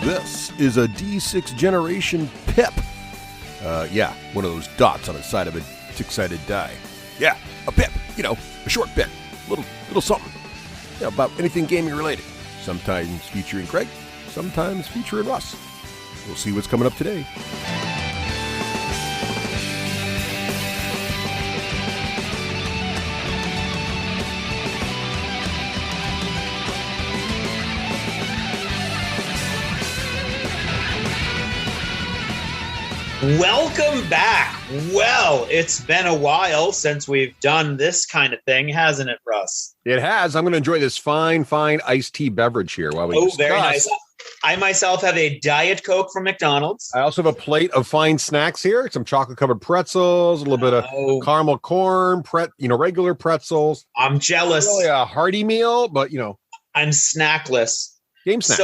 This is a D6 generation pip. One of those dots on the side of a six-sided die. Yeah, a pip. A short pip. Little something. About anything gaming related. Sometimes featuring Craig, sometimes featuring Russ. We'll see what's coming up today. Welcome back. Well, it's been a while since we've done this kind of thing, hasn't it, Russ? It has. I'm going to enjoy this fine iced tea beverage here while we discuss. Very nice. I myself have a Diet Coke from McDonald's. I also have a plate of fine snacks here. Some chocolate-covered pretzels, a little bit of caramel corn, regular pretzels. I'm jealous. Really a hearty meal, but, I'm snackless. Game snack.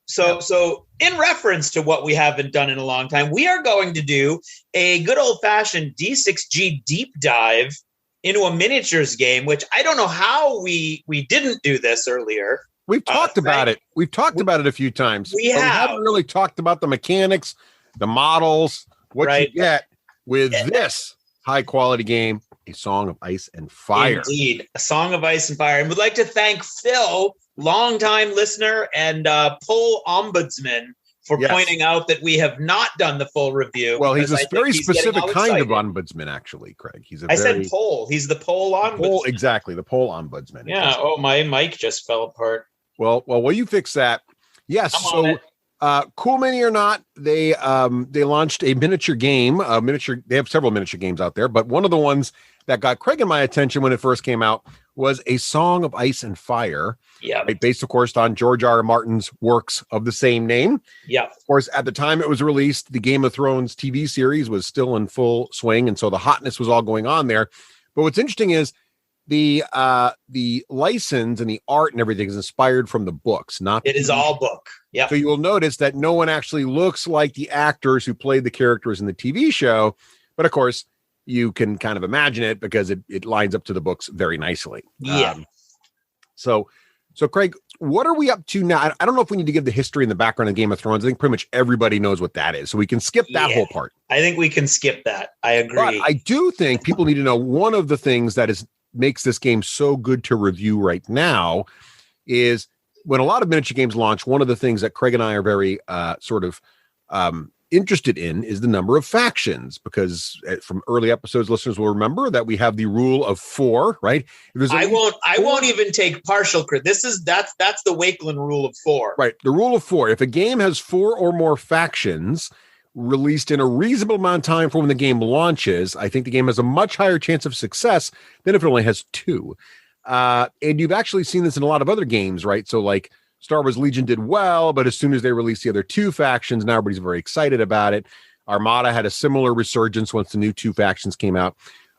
So in reference to what we haven't done in a long time, we are going to do a good old-fashioned D6G deep dive into a miniatures game, which I don't know how we didn't do this earlier. We've talked about it. We've talked about it a few times. We haven't really talked about the mechanics, the models, what you get with this high-quality game, A Song of Ice and Fire. Indeed, A Song of Ice and Fire. And we'd like to thank Phil, longtime listener and poll ombudsman, for pointing out that we have not done the full review. Well, he's a very specific kind of ombudsman, actually, Craig. I said poll. He's the poll ombudsman. Exactly, the poll ombudsman. Yeah. Oh, my mic just fell apart. Well, while you fix that, yes. So, Cool Mini or not, they launched a miniature game. They have several miniature games out there, but one of the ones that got Craig and my attention when it first came out was A Song of Ice and Fire. Yeah. Based, of course, on George R. R. Martin's works of the same name. Yeah. Of course, at the time it was released, the Game of Thrones TV series was still in full swing, and so the hotness was all going on there. But what's interesting is the license and the art and everything is inspired from the books. It is all book. Yeah. So you will notice that no one actually looks like the actors who played the characters in the TV show, but of course you can kind of imagine it because it lines up to the books very nicely. Yeah. So Craig, what are we up to now? I don't know if we need to give the history and the background of Game of Thrones. I think pretty much everybody knows what that is. So we can skip that whole part. I think we can skip that. I agree. But I do think people need to know one of the things that makes this game so good to review right now is when a lot of miniature games launch, one of the things that Craig and I are very interested in is the number of factions, because from early episodes, listeners will remember that we have the rule of 4, right? I won't even take partial credit. That's the Wakeland rule of 4. Right. The rule of 4. If a game has 4 or more factions released in a reasonable amount of time from when the game launches, I think the game has a much higher chance of success than if it only has 2. And you've actually seen this in a lot of other games, right? So like Star Wars Legion did well, but as soon as they released the other 2 factions, now everybody's very excited about it. Armada had a similar resurgence once the new 2 factions came out.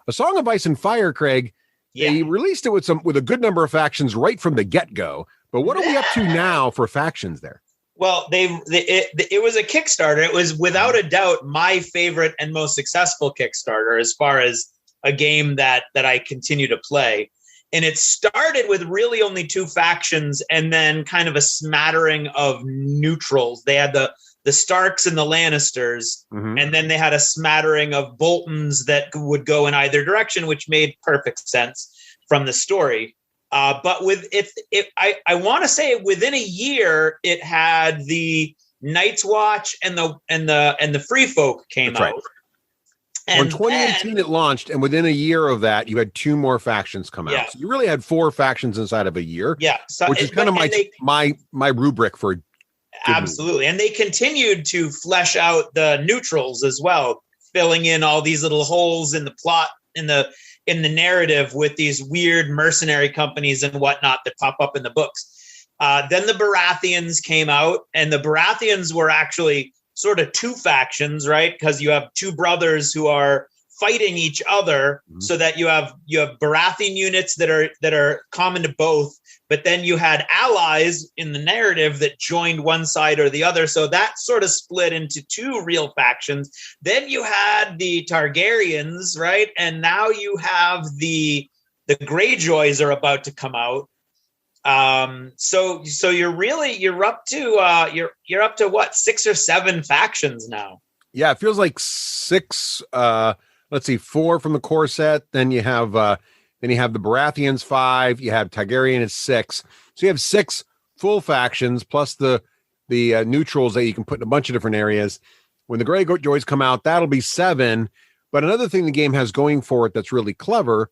A Song of Ice and Fire, Craig, they released it with a good number of factions right from the get-go. But what are we up to now for factions there? Well, it was a Kickstarter. It was without a doubt my favorite and most successful Kickstarter as far as a game that I continue to play. And it started with really only 2 factions and then kind of a smattering of neutrals. They had the Starks and the Lannisters, and then they had a smattering of Boltons that would go in either direction, which made perfect sense from the story. But I want to say within a year, it had the Night's Watch and the Free Folk came out. Right. And in 2018 it launched, and within a year of that, you had 2 more factions come out. So you really had 4 factions inside of a year. Yeah, which is kind of my rubric for absolutely. And they continued to flesh out the neutrals as well, filling in all these little holes in the plot in the narrative with these weird mercenary companies and whatnot that pop up in the books. Then the Baratheons came out, and the Baratheons were actually sort of 2 factions, right? Because you have 2 brothers who are fighting each other, so that you have Baratheon units that are common to both, but then you had allies in the narrative that joined one side or the other. So that sort of split into 2 real factions. Then you had the Targaryens, right? And now you have the Greyjoys are about to come out. So you're up to you're up to what, 6 or 7 factions now? Yeah, it feels like 6. Let's see, 4 from the core set. Then you have the Baratheons 5. You have Targaryen is 6. So you have 6 full factions plus the neutrals that you can put in a bunch of different areas. When the Greyjoys come out, that'll be 7. But another thing the game has going for it that's really clever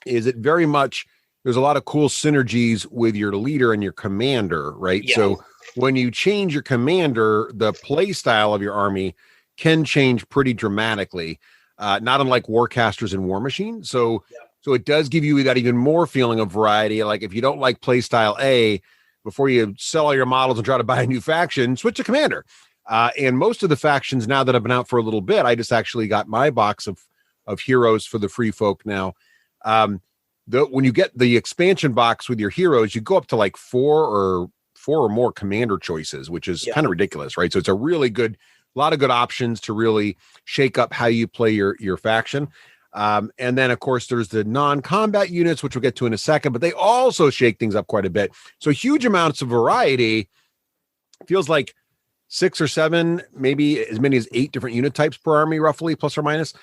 is it very much, there's a lot of cool synergies with your leader and your commander, right? Yeah. So when you change your commander, the play style of your army can change pretty dramatically, not unlike Warcasters and War Machine. So it does give you that even more feeling of variety. Like if you don't like play style A, before you sell all your models and try to buy a new faction, switch to commander. And most of the factions now that have been out for a little bit, I just actually got my box of heroes for the free folk now. When you get the expansion box with your heroes, you go up to like 4 or more commander choices, which is kind of ridiculous, right? So it's a really good, a lot of good options to really shake up how you play your faction. And then, of course, there's the non-combat units, which we'll get to in a second, but they also shake things up quite a bit. So huge amounts of variety. Feels like 6 or 7, maybe as many as 8 different unit types per army, roughly, plus or minus.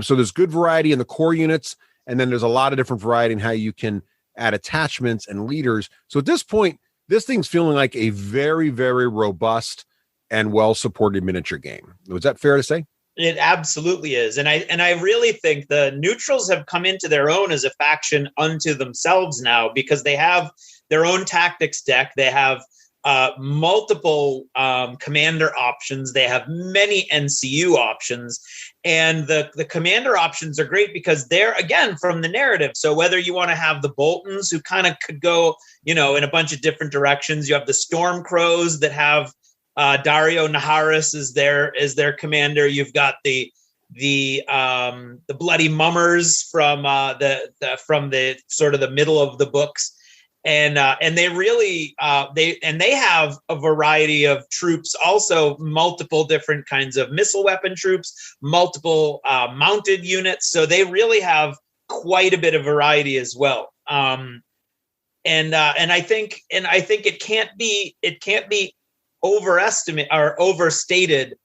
So there's good variety in the core units, and then there's a lot of different variety in how you can add attachments and leaders. So at this point, this thing's feeling like a very, very robust and well-supported miniature game. Was that fair to say? It absolutely is. And I really think the neutrals have come into their own as a faction unto themselves now, because they have their own tactics deck. They have multiple commander options. They have many NCU options. And the commander options are great because they're, again, from the narrative. So whether you want to have the Boltons, who kind of could go, in a bunch of different directions. You have the Storm Crows that have Dario Naharis is their commander. You've got the Bloody Mummers from the sort of the middle of the books. And they really they have a variety of troops, also multiple different kinds of missile weapon troops, multiple mounted units. So they really have quite a bit of variety as well. And I think it can't be overestimate or overstated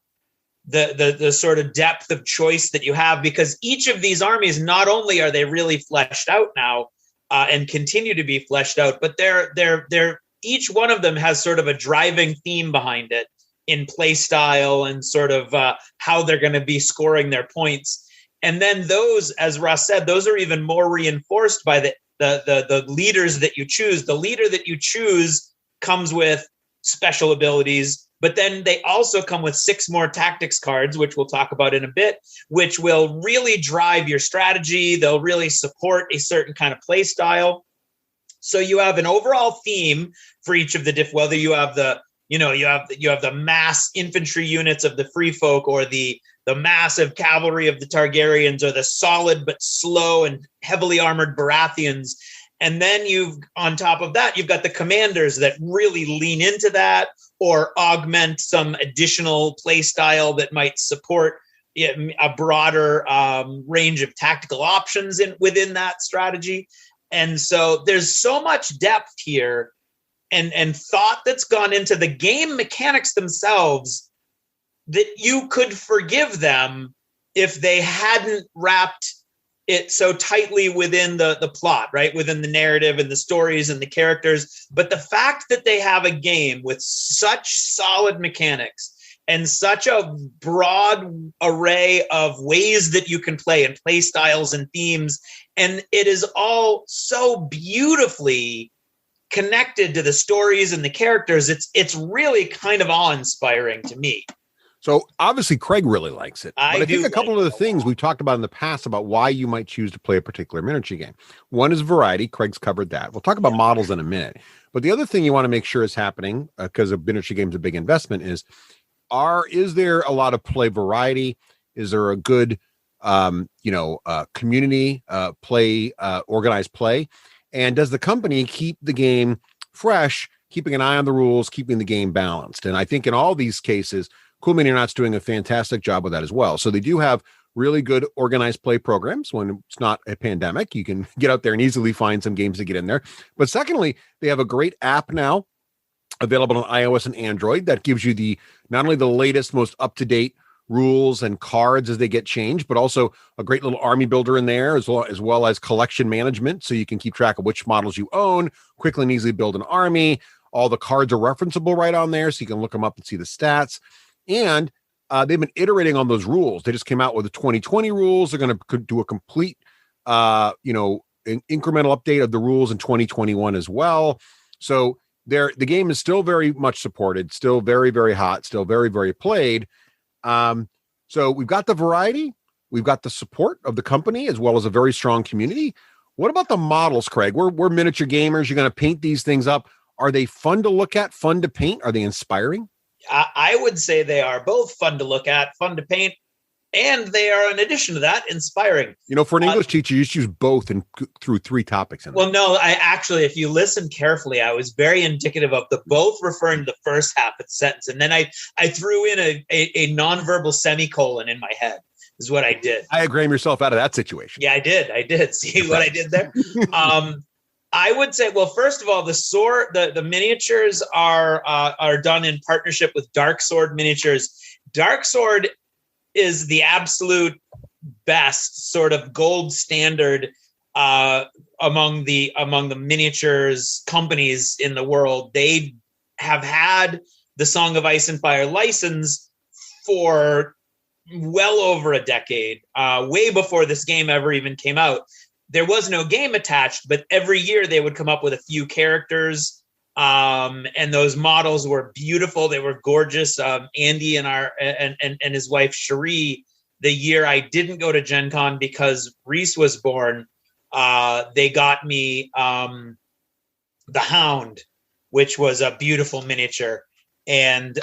the sort of depth of choice that you have, because each of these armies, not only are they really fleshed out now, and continue to be fleshed out, but they're each one of them has sort of a driving theme behind it in play style and sort of how they're going to be scoring their points. And then those, as Russ said, those are even more reinforced by the leaders that you choose. The leader that you choose comes with special abilities, but then they also come with 6 more tactics cards, which we'll talk about in a bit, which will really drive your strategy. They'll really support a certain kind of play style. So you have an overall theme for each of the whether you have the, you have the mass infantry units of the free folk, or the massive cavalry of the Targaryens, or the solid but slow and heavily armored Baratheons. And then on top of that, you've got the commanders that really lean into that or augment some additional play style that might support a broader range of tactical options within that strategy. And so there's so much depth here and thought that's gone into the game mechanics themselves that you could forgive them if they hadn't wrapped it so tightly within the plot, right? Within the narrative and the stories and the characters. But the fact that they have a game with such solid mechanics and such a broad array of ways that you can play and play styles and themes, and it is all so beautifully connected to the stories and the characters, it's really kind of awe-inspiring to me. So obviously Craig really likes it. But I think a couple of the things we've talked about in the past about why you might choose to play a particular miniature game. One is variety. Craig's covered that. We'll talk about models in a minute. But the other thing you want to make sure is happening, because a miniature game is a big investment, is there a lot of play variety? Is there a good community play, organized play? And does the company keep the game fresh, keeping an eye on the rules, keeping the game balanced? And I think in all these cases, Cool Mini Aeronauts doing a fantastic job with that as well. So they do have really good organized play programs. When it's not a pandemic, you can get out there and easily find some games to get in there. But secondly, they have a great app now available on iOS and Android that gives you not only the latest, most up-to-date rules and cards as they get changed, but also a great little army builder in there, as well as collection management, so you can keep track of which models you own, quickly and easily build an army. All the cards are referenceable right on there, so you can look them up and see the stats. And they've been iterating on those rules. They just came out with the 2020 rules. They're going to do a complete, an incremental update of the rules in 2021 as well. So the game is still very much supported, still very, very hot, still very, very played. So we've got the variety, we've got the support of the company, as well as a very strong community. What about the models, Craig? We're miniature gamers. You're going to paint these things up. Are they fun to look at, fun to paint? Are they inspiring? I would say they are both fun to look at, fun to paint, and they are, in addition to that, inspiring. For an English teacher, you choose both and through 3 topics. Well, no, I actually, if you listen carefully, I was very indicative of the both referring to the first half of the sentence. And then I threw in a nonverbal semicolon in my head is what I did. Diagram yourself out of that situation. Yeah, I did. See what I did there? I would say, well, first of all, the miniatures are done in partnership with Dark Sword Miniatures. Dark Sword is the absolute best sort of gold standard among the miniatures companies in the world. They have had the Song of Ice and Fire license for well over a decade, way before this game ever even came out. There was no game attached, but every year they would come up with a few characters, and those models were beautiful. They were gorgeous. Andy and his wife Cherie, the year I didn't go to Gen Con because Reese was born, they got me the Hound, which was a beautiful miniature, and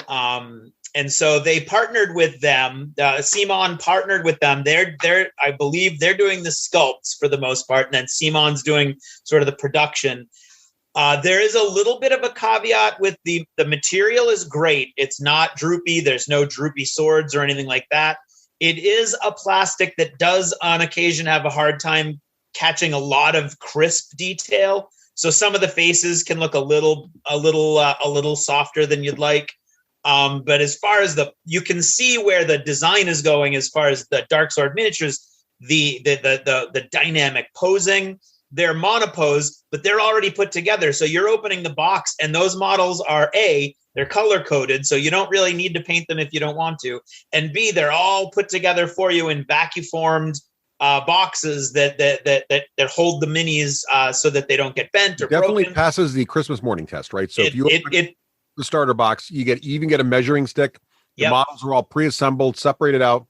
so they partnered with them. CMON partnered with them. I believe they're doing the sculpts for the most part, and then CMON's doing sort of the production. There is a little bit of a caveat with the material is great. It's not droopy. There's no droopy swords or anything like that. It is a plastic that does on occasion have a hard time catching a lot of crisp detail. So some of the faces can look a little softer than you'd like. But as far as you can see where the design is going, as far as the Dark Sword miniatures, the dynamic posing, they're monopose, but they're already put together. So you're opening the box and those models are they're color coded. So you don't really need to paint them if you don't want to. And B, they're all put together for you in vacuum formed boxes that hold the minis so that they don't get bent or definitely broken. Passes the Christmas morning test, right? So if you open the starter box, you even get a measuring stick. The models are all pre-assembled, separated out.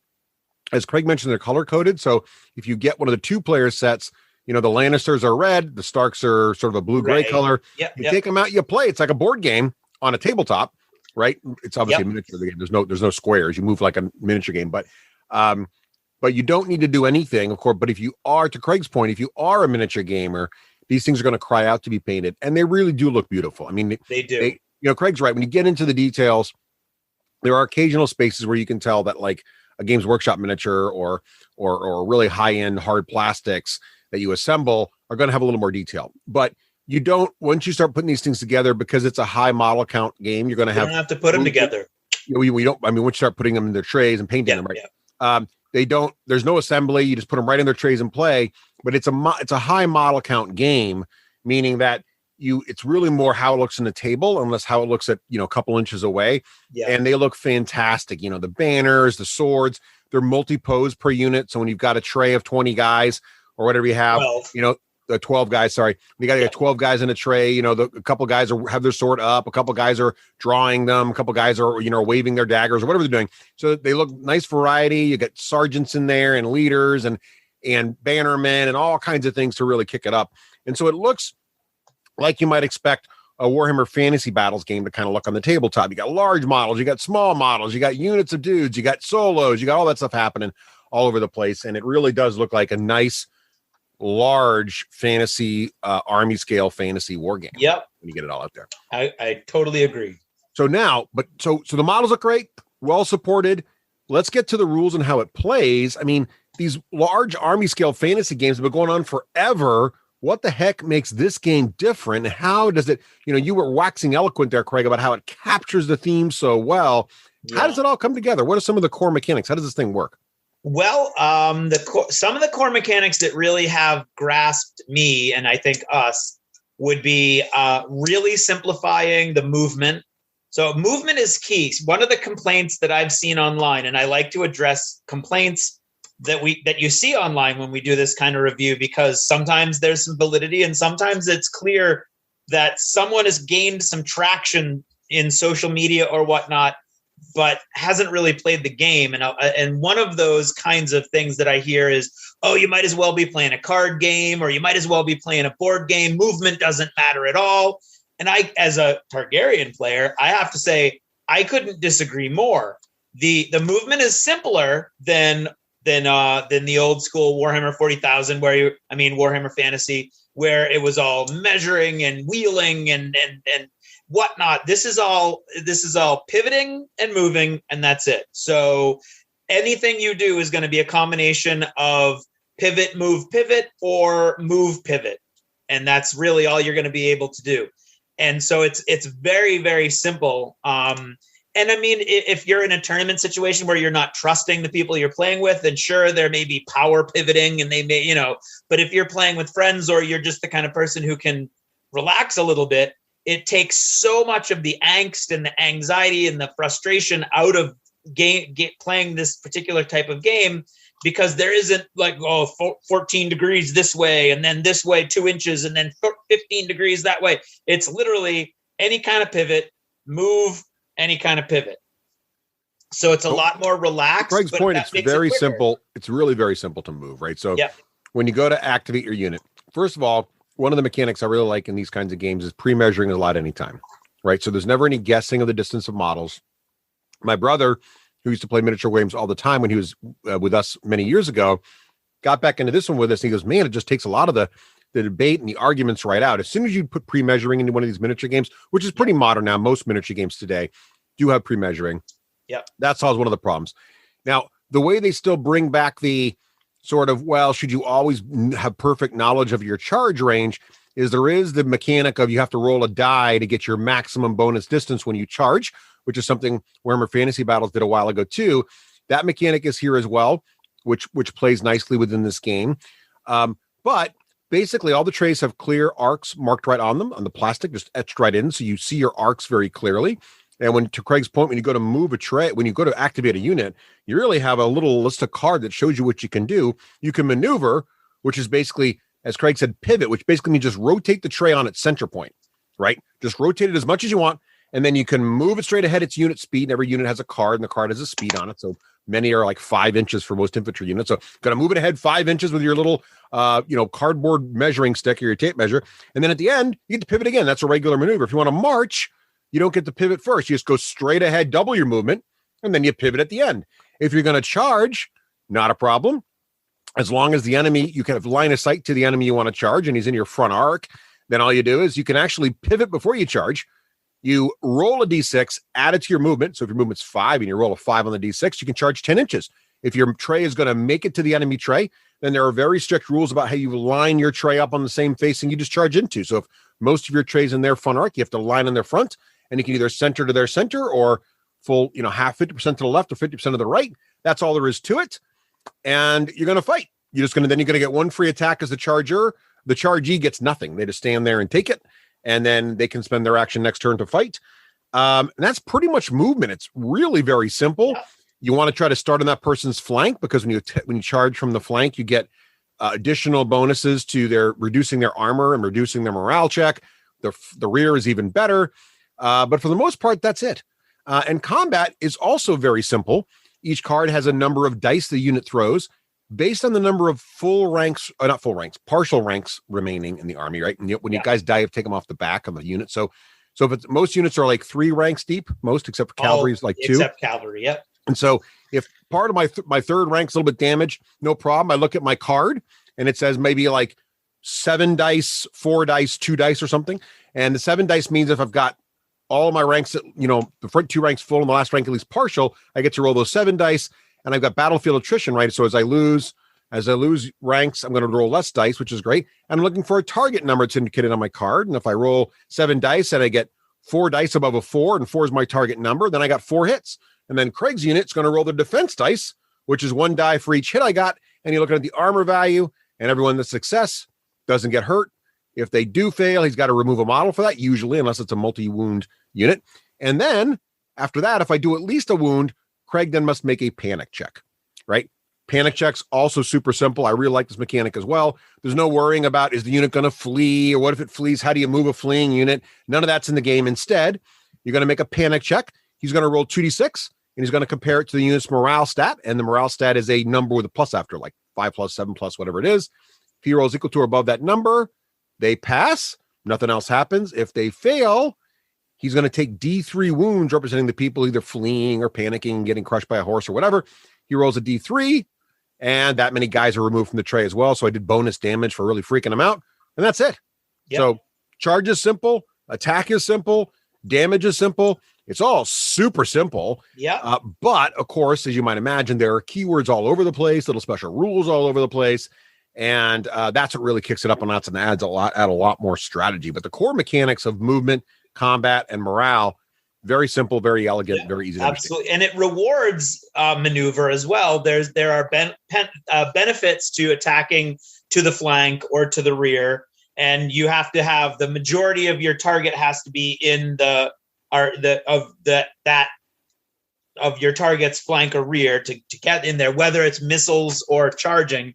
As Craig mentioned, they're color coded. So if you get one of the 2-player sets, the Lannisters are red, the Starks are sort of a blue-gray color. You take them out, you play. It's like a board game on a tabletop, right? It's obviously a miniature game. There's no squares. You move like a miniature game, but you don't need to do anything, of course. But if you are, to Craig's point, if you are a miniature gamer, these things are going to cry out to be painted, and they really do look beautiful. I mean, they do. Craig's right. When you get into the details, there are occasional spaces where you can tell that, like a Games Workshop miniature or really high-end hard plastics that you assemble are going to have a little more detail. But you don't, once you start putting these things together, because it's a high model count game, you're going to have to put them together. We don't. I mean, once you start putting them in their trays and painting them, right? They don't. There's no assembly. You just put them right in their trays and play. But it's a high model count game, meaning that it's really more how it looks in the table, unless how it looks at a couple inches away. And they look fantastic. The banners, the swords, they're multi-pose per unit. So when you've got a tray of 20 guys or whatever you have, 12 guys. Sorry, you got 12 guys in a tray. A couple guys have their sword up, a couple guys are drawing them, a couple guys are waving their daggers or whatever they're doing. So they look nice variety. You got sergeants in there and leaders and bannermen and all kinds of things to really kick it up. And so it looks like you might expect a Warhammer Fantasy Battles game to kind of look on the tabletop. You got large models, you got small models, you got units of dudes, you got solos, you got all that stuff happening all over the place. And it really does look like a nice, large fantasy, army scale fantasy war game. Yep. When you get it all out there. I totally agree. So now, so the models look great, well supported. let's get to the rules and how it plays. I mean, these large army scale fantasy games have been going on forever. What the heck makes this game different? How does it, you were waxing eloquent there, Craig, about how it captures the theme so well. Yeah. How does it all come together? What are some of the core mechanics? How does this thing work? Well, some of the core mechanics that really have grasped me, and I think us, would be really simplifying the movement. So movement is key. One of the complaints that I've seen online, and I like to address complaints that you see online when we do this kind of review, because sometimes there's some validity and sometimes it's clear that someone has gained some traction in social media or whatnot, but hasn't really played the game. And one of those kinds of things that I hear is, oh, you might as well be playing a card game, or you might as well be playing a board game. Movement doesn't matter at all. And I, as a Targaryen player, I have to say, I couldn't disagree more. The movement is simpler than the old school Warhammer 40,000, Warhammer Fantasy, where it was all measuring and wheeling and whatnot. This is all pivoting and moving, and that's it. So anything you do is going to be a combination of pivot, or move, pivot. And that's really all you're going to be able to do. And so it's very, very simple. And I mean, if you're in a tournament situation where you're not trusting the people you're playing with, then sure, there may be power pivoting and they may, but if you're playing with friends or you're just the kind of person who can relax a little bit, it takes so much of the angst and the anxiety and the frustration out of playing this particular type of game, because there isn't like, 14 degrees this way and then this way 2 inches and then 15 degrees that way. It's literally any kind of pivot, move, any kind of pivot. So it's a lot more relaxed. Greg's point, it's very simple. It's really very simple to move, right? So when you go to activate your unit, first of all, one of the mechanics I really like in these kinds of games is pre-measuring a lot anytime, right? So there's never any guessing of the distance of models. My brother, who used to play miniature games all the time when he was with us many years ago, got back into this one with us. And he goes, man, it just takes a lot of the debate and the arguments right out. As soon as you put pre-measuring into one of these miniature games, which is pretty modern now, most miniature games today do have pre-measuring. Yeah. That solves one of the problems. Now, the way they still bring back the sort of, well, should you always have perfect knowledge of your charge range, is there is the mechanic of you have to roll a die to get your maximum bonus distance when you charge, which is something Warhammer Fantasy Battles did a while ago too. That mechanic is here as well, which plays nicely within this game. But basically all the trays have clear arcs marked right on them, on the plastic, just etched right in. So you see your arcs very clearly. And to Craig's point, when you go to move a tray, when you go to activate a unit, you really have a little list of card that shows you what you can do. You can maneuver, which is basically, as Craig said, pivot, which basically means just rotate the tray on its center point, right? Just rotate it as much as you want. And then you can move it straight ahead. Its unit speed, and every unit has a card, and the card has a speed on it. So many are like 5 inches for most infantry units. So got to move it ahead 5 inches with your little, cardboard measuring stick or your tape measure. And then at the end, you get to pivot again. That's a regular maneuver. If you want to march, you don't get to pivot first. You just go straight ahead, double your movement, and then you pivot at the end. If you're going to charge, not a problem. As long as the enemy, you can have line of sight to the enemy you want to charge, and he's in your front arc, then all you do is you can actually pivot before you charge. You roll a D6, add it to your movement. So if your movement's 5 and you roll a 5 on the D6, you can charge 10 inches. If your tray is going to make it to the enemy tray, then there are very strict rules about how you line your tray up on the same facing you just charge into. So if most of your trays in their front arc, you have to line on their front, and you can either center to their center or full, half 50% to the left or 50% to the right. That's all there is to it. And you're going to fight. You're going to get one free attack as the charger. The chargee gets nothing. They just stand there and take it. And then they can spend their action next turn to fight. And that's pretty much movement. It's really very simple. Yeah. You want to try to start on that person's flank, because when you charge from the flank, you get additional bonuses to their reducing their armor and reducing their morale check. The rear is even better. But for the most part, that's it. And combat is also very simple. Each card has a number of dice the unit throws based on the number of partial ranks remaining in the army, right? And when you guys die, you take them off the back of the unit. So if it's, most units are like 3 ranks deep, most, except for cavalry is like 2. Except cavalry, yep. And so if part of my third rank's a little bit damaged, no problem. I look at my card and it says maybe like 7 dice, 4 dice, 2 dice or something. And the 7 dice means if I've got all of my ranks, the front 2 ranks full and the last rank at least partial, I get to roll those 7 dice, and I've got battlefield attrition, right? So as I lose ranks, I'm going to roll less dice, which is great. And I'm looking for a target number that's indicated on my card. And if I roll 7 dice and I get 4 dice above a 4, and 4 is my target number, then I got 4 hits. And then Craig's unit's going to roll the defense dice, which is 1 die for each hit I got. And you're looking at the armor value, and everyone that's success doesn't get hurt. If they do fail, he's got to remove a model for that, usually, unless it's a multi-wound unit. And then after that, if I do at least a wound, Craig then must make a panic check, right? Panic checks also super simple. I really like this mechanic as well. There's no worrying about, is the unit going to flee, or what if it flees? How do you move a fleeing unit? None of that's in the game. Instead, you're going to make a panic check. He's going to roll 2d6, and he's going to compare it to the unit's morale stat. And the morale stat is a number with a plus after, like 5 plus, 7 plus, whatever it is. If he rolls equal to or above that number, they pass. Nothing else happens. If they fail, he's going to take D3 wounds representing the people either fleeing or panicking, getting crushed by a horse or whatever. He rolls a D3, and that many guys are removed from the tray as well. So I did bonus damage for really freaking them out. And that's it. Yep. So charge is simple. Attack is simple. Damage is simple. It's all super simple. Yeah. But of course, as you might imagine, there are keywords all over the place, little special rules all over the place. And that's what really kicks it up a notch and adds a lot more strategy. But the core mechanics of movement, combat, and morale, very simple, very elegant, very easy to absolutely understand. And it rewards maneuver as well. There are benefits to attacking to the flank or to the rear, and you have to have the majority of your target has to be in of your target's flank or rear to get in there, whether it's missiles or charging.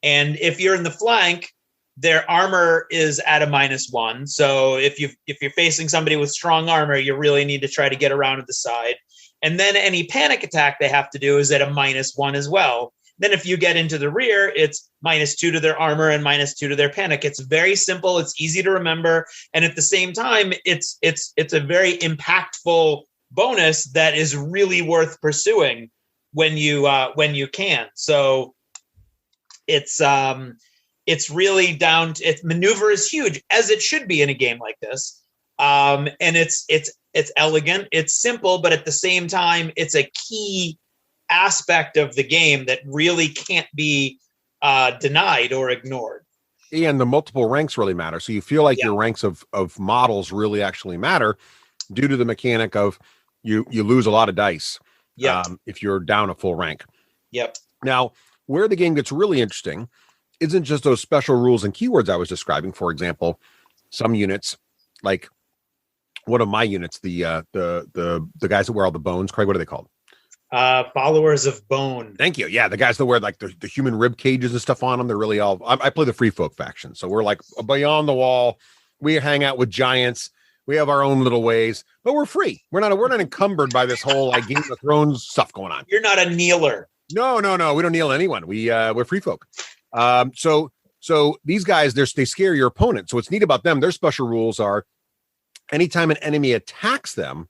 And if you're in the flank, their armor is at a -1. So if you're facing somebody with strong armor, you really need to try to get around to the side. And then any panic attack they have to do is at a -1 as well. Then if you get into the rear, it's -2 to their armor and -2 to their panic. It's very simple. It's easy to remember. And at the same time, it's a very impactful bonus that is really worth pursuing when you can. So it's really down to maneuver is huge, as it should be in a game like this. And it's elegant, it's simple, but at the same time, it's a key aspect of the game that really can't be denied or ignored. And the multiple ranks really matter. So you feel like your ranks of models really actually matter due to the mechanic of you lose a lot of dice if you're down a full rank. Yep. Now, where the game gets really interesting isn't just those special rules and keywords I was describing. For example, some units, like one of my units, the guys that wear all the bones, Craig, what are they called? Followers of Bone. Thank you. Yeah, the guys that wear like the human rib cages and stuff on them. They're really all. I play the Free Folk faction, so we're like beyond the wall. We hang out with giants. We have our own little ways, but we're free. We're not encumbered by this whole like Game of Thrones stuff going on. You're not a kneeler. No. We don't kneel anyone. We're free folk. So these guys, they scare your opponent. So what's neat about them, their special rules are anytime an enemy attacks them,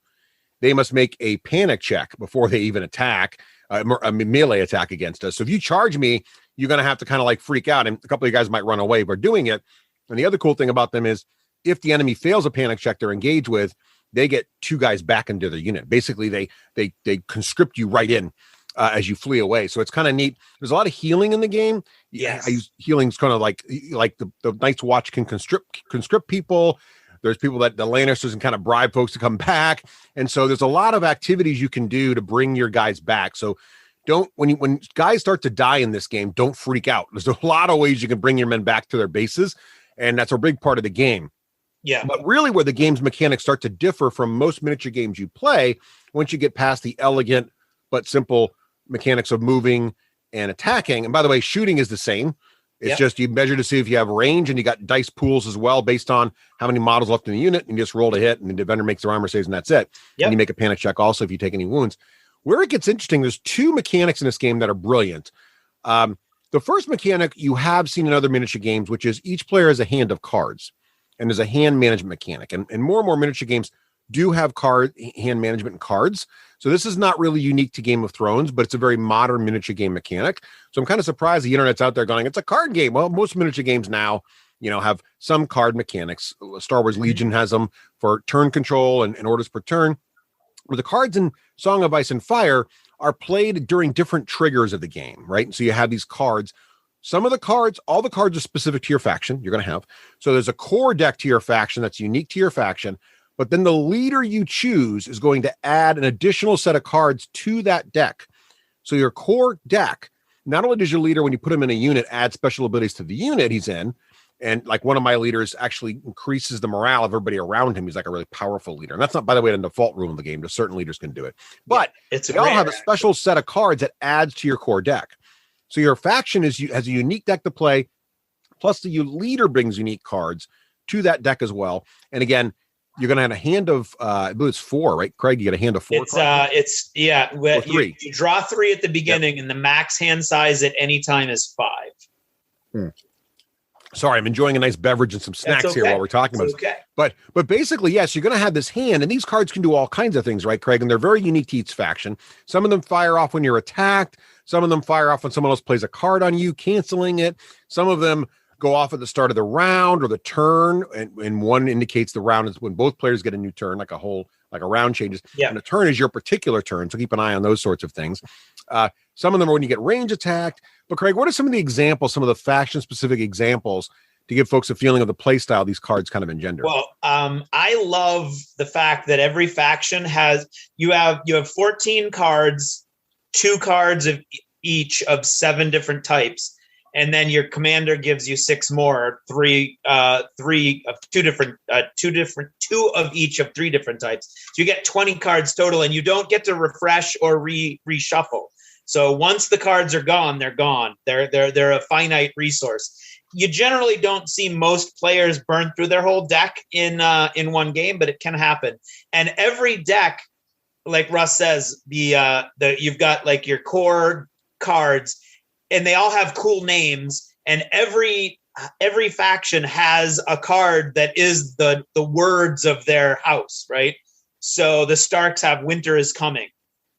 they must make a panic check before they even attack, a melee attack against us. So if you charge me, you're going to have to kind of like freak out. And a couple of you guys might run away by doing it. And the other cool thing about them is if the enemy fails a panic check they're engaged with, they get 2 guys back into their unit. Basically, they conscript you right in. As you flee away. So it's kind of neat. There's a lot of healing in the game. Yes. I use healing's kind of like the Night's Watch can conscript people. There's people that the Lannisters can kind of bribe folks to come back. And so there's a lot of activities you can do to bring your guys back. So when guys start to die in this game, don't freak out. There's a lot of ways you can bring your men back to their bases. And that's a big part of the game. Yeah. But really where the game's mechanics start to differ from most miniature games you play, once you get past the elegant but simple mechanics of moving and attacking. And by the way, shooting is the same. It's just you measure to see if you have range, and you got dice pools as well based on how many models left in the unit, and you just roll to hit, and the defender makes their armor saves, and that's it. And you make a panic check also if you take any wounds. Where it gets interesting, there's 2 mechanics in this game that are brilliant. The first mechanic you have seen in other miniature games, which is each player has a hand of cards, and there's a hand management mechanic. And more miniature games do have hand management and cards. So this is not really unique to Game of Thrones, but it's a very modern miniature game mechanic. So I'm kind of surprised the internet's out there going, it's a card game. Well, most miniature games now, have some card mechanics. Star Wars Legion has them for turn control and orders per turn. But the cards in Song of Ice and Fire are played during different triggers of the game, right? So you have these cards. Some of the cards, all the cards are specific to your faction you're going to have. So there's a core deck to your faction that's unique to your faction, but then the leader you choose is going to add an additional set of cards to that deck. So your core deck, not only does your leader, when you put him in a unit, add special abilities to the unit he's in, and like one of my leaders actually increases the morale of everybody around him. He's like a really powerful leader. And that's not, by the way, the default rule in the game. Just certain leaders can do it. But they all have a special set of cards that adds to your core deck. So your faction has a unique deck to play. Plus the leader brings unique cards to that deck as well. And again, you're going to have a hand of, I believe it's 4, right? Craig, you get a hand of 4 cards? You draw 3 at the beginning, and the max hand size at any time is 5. Sorry, I'm enjoying a nice beverage and some snacks here while we're talking about it. But basically, yes, you're going to have this hand, and these cards can do all kinds of things, right, Craig? And they're very unique to each faction. Some of them fire off when you're attacked. Some of them fire off when someone else plays a card on you, canceling it. Some of them go off at the start of the round or the turn, and one indicates the round is when both players get a new turn, like a round changes. Yeah. And a turn is your particular turn, so keep an eye on those sorts of things. Some of them are when you get range attacked. But Craig, what are some of the examples, some of the faction-specific examples to give folks a feeling of the play style these cards kind of engender? Well, I love the fact that every faction you have 14 cards, 2 cards of each of 7 different types, and then your commander gives you 6 more, 3 of 2 of each of 3 different types. So you get 20 cards total, and you don't get to refresh or reshuffle. So once the cards are gone, they're gone. They're a finite resource. You generally don't see most players burn through their whole deck in one game, but it can happen. And every deck, like Russ says, you've got like your core cards, and they all have cool names. And every faction has a card that is the words of their house, right? So the Starks have Winter is Coming.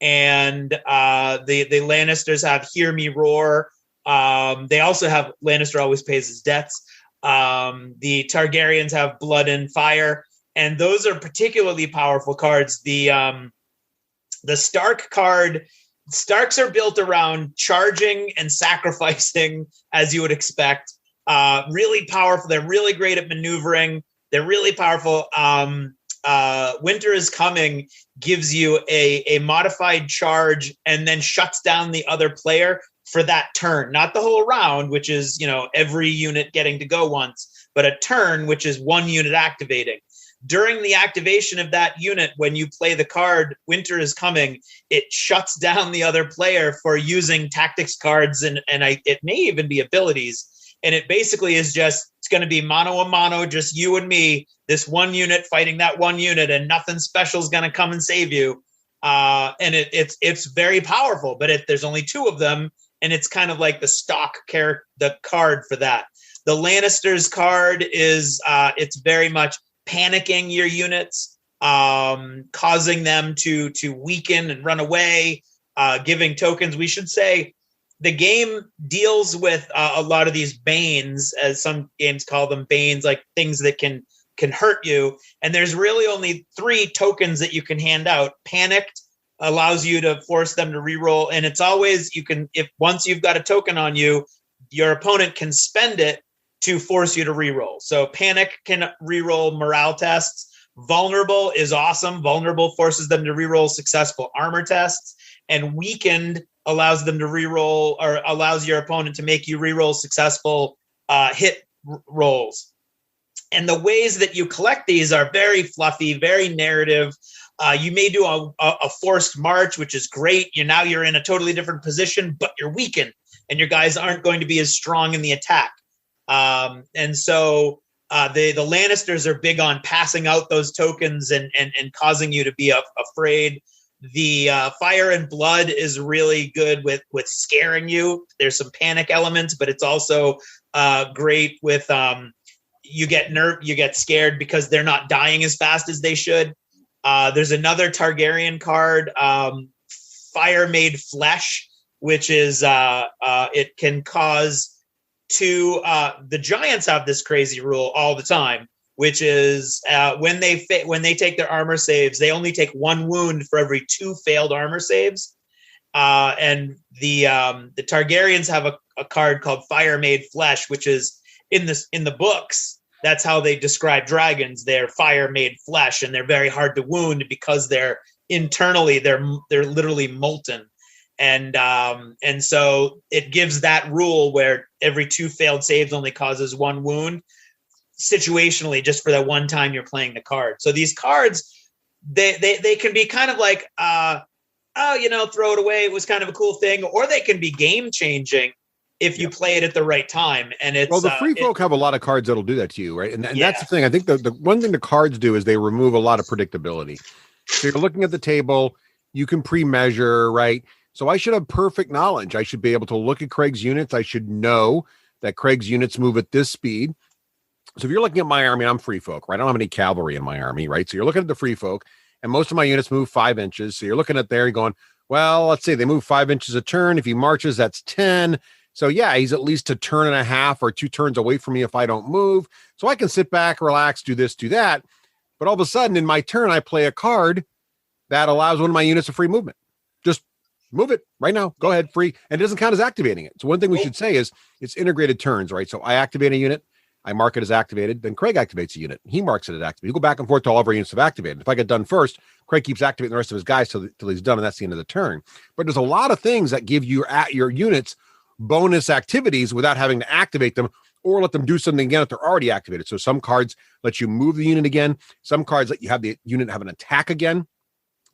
And the Lannisters have Hear Me Roar. They also have Lannister always pays his debts. The Targaryens have Blood and Fire, and those are particularly powerful cards. The Stark card, Starks are built around charging and sacrificing, as you would expect. Really powerful. They're really great at maneuvering. They're really powerful. Winter is Coming gives you a modified charge and then shuts down the other player for that turn, not the whole round, which is, every unit getting to go once, but a turn, which is 1 unit activating. During the activation of that unit, when you play the card Winter is Coming, it shuts down the other player for using tactics cards and it may even be abilities. And it basically is it's going to be mano a mano, just you and me, this 1 unit fighting that 1 unit, and nothing special is going to come and save you. And it's very powerful, but there's only 2 of them, and it's kind of like the stock the card for that. The Lannisters card is it's very much panicking your units, causing them to weaken and run away, giving tokens. We should say the game deals with a lot of these banes, as some games call them, banes, like things that can hurt you. And there's really only 3 tokens that you can hand out. Panicked allows you to force them to reroll. And it's always, if once you've got a token on you, your opponent can spend it to force you to reroll. So Panic can reroll morale tests. Vulnerable is awesome. Vulnerable forces them to reroll successful armor tests. And Weakened allows them to reroll, or allows your opponent to make you reroll successful hit rolls. And the ways that you collect these are very fluffy, very narrative. You may do a forced march, which is great. You're in a totally different position, but you're weakened, and your guys aren't going to be as strong in the attack. And so the Lannisters are big on passing out those tokens and causing you to be afraid. The Fire and Blood is really good with scaring you. There's some panic elements, but it's also great with you get scared because they're not dying as fast as they should. There's another Targaryen card, Fire Made Flesh, which is it can cause to the Giants have this crazy rule all the time, which is when they take their armor saves, they only take 1 wound for every 2 failed armor saves. And the Targaryens have a card called Fire Made Flesh, which is in the books. That's how they describe dragons. They're fire made flesh, and they're very hard to wound because they're internally they're literally molten. And so it gives that rule where every 2 failed saves only causes 1 wound situationally, just for that one time you're playing the card. So these cards, they can be kind of like, throw it away. It was kind of a cool thing, or they can be game changing if you play it at the right time. And it's the free folk have a lot of cards that'll do that to you, right? And that's the thing. I think the one thing the cards do is they remove a lot of predictability. So you're looking at the table, you can pre-measure, right? So I should have perfect knowledge. I should be able to look at Craig's units. I should know that Craig's units move at this speed. So if you're looking at my army, I'm free folk, right? I don't have any cavalry in my army, right? So you're looking at the free folk, and most of my units move 5 inches. So you're looking at there and going, well, let's say they move 5 inches a turn. If he marches, that's 10. So yeah, he's at least a turn and a half or 2 turns away from me if I don't move. So I can sit back, relax, do this, do that. But all of a sudden in my turn, I play a card that allows one of my units a free movement. Just move it right now. Go ahead, free. And it doesn't count as activating it. So one thing we should say is it's integrated turns, right? So I activate a unit, I mark it as activated, then Craig activates a unit. He marks it as activated. You go back and forth till all of our units have activated. If I get done first, Craig keeps activating the rest of his guys till he's done, and that's the end of the turn. But there's a lot of things that give you your units bonus activities without having to activate them or let them do something again if they're already activated. So some cards let you move the unit again. Some cards let you have the unit have an attack again.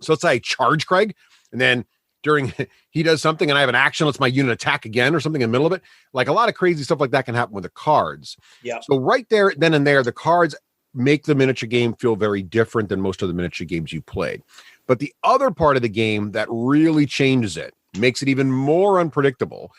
So let's say I charge Craig, and then during he does something and I have an action, lets my unit attack again or something in the middle of it. Like a lot of crazy stuff like that can happen with the cards. Yeah. So right there, then and there, the cards make the miniature game feel very different than most of the miniature games you played. But the other part of the game that really changes it, makes it even more unpredictable,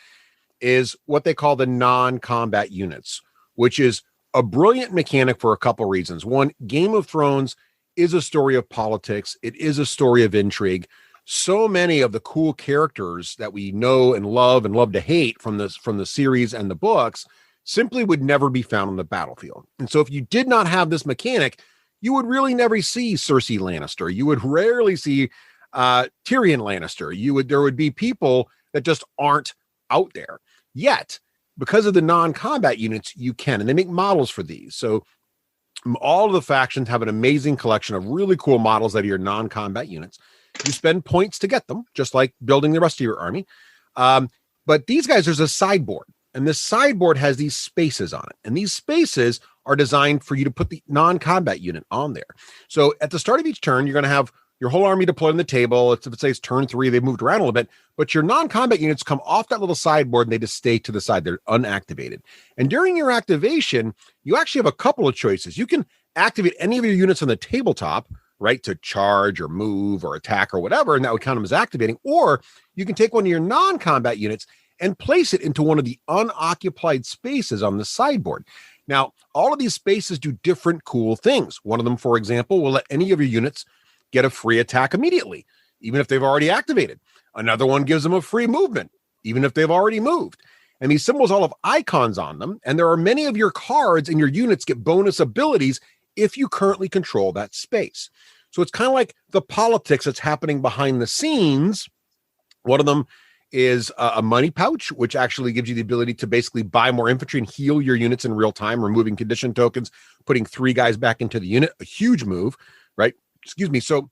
is what they call the non-combat units, which is a brilliant mechanic for a couple reasons. One, Game of Thrones is a story of politics. It is a story of intrigue. So many of the cool characters that we know and love to hate from the series and the books simply would never be found on the battlefield. And so if you did not have this mechanic, you would really never see Cersei Lannister. You would rarely see Tyrion Lannister. There would be people that just aren't out there. Yet, because of the non-combat units, you can, and they make models for these. So all of the factions have an amazing collection of really cool models that are your non-combat units. You spend points to get them, just like building the rest of your army. But these guys, there's a sideboard, and this sideboard has these spaces on it. And these spaces are designed for you to put the non-combat unit on there. So at the start of each turn, you're going to have your whole army deployed on the table. If it says turn 3, they've moved around a little bit, but your non-combat units come off that little sideboard and they just stay to the side. They're unactivated. And during your activation, you actually have a couple of choices. You can activate any of your units on the tabletop, right, to charge or move or attack or whatever, and that would count them as activating. Or you can take one of your non-combat units and place it into one of the unoccupied spaces on the sideboard. Now, all of these spaces do different cool things. One of them, for example, will let any of your units get a free attack immediately, even if they've already activated. Another one gives them a free movement, even if they've already moved. And these symbols all have icons on them, and there are many of your cards and your units get bonus abilities if you currently control that space. So it's kind of like the politics that's happening behind the scenes. One of them is a money pouch, which actually gives you the ability to basically buy more infantry and heal your units in real time, removing condition tokens, putting 3 guys back into the unit, a huge move, right? Excuse me. So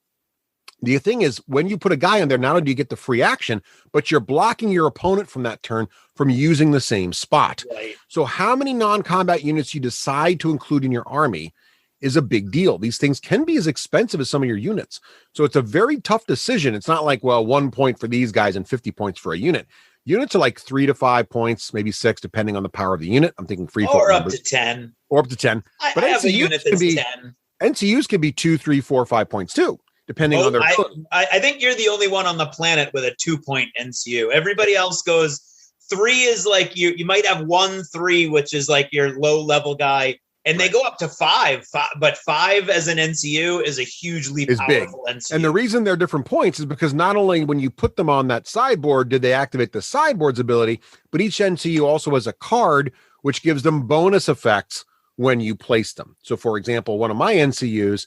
the thing is, when you put a guy in there, not only do you get the free action, but you're blocking your opponent from that turn from using the same spot. Right. So how many non-combat units you decide to include in your army is a big deal. These things can be as expensive as some of your units. So it's a very tough decision. It's not like, well, 1 point for these guys and 50 points for a unit. Units are like 3 to 5 points, maybe 6, depending on the power of the unit. I'm thinking free or up numbers. to 10. Or up to 10. But I have a unit that's 10. NCUs can be 2, 3, 4, 5 points too, depending on their. I think you're the only one on the planet with a 2-point NCU. Everybody else goes 3 is like you might have 1, 3, which is like your low level guy, and they go up to 5. But 5 as an NCU is a hugely powerful NCU. And the reason they're different points is because not only when you put them on that sideboard did they activate the sideboard's ability, but each NCU also has a card which gives them bonus effects when you place them. So, for example, one of my NCUs,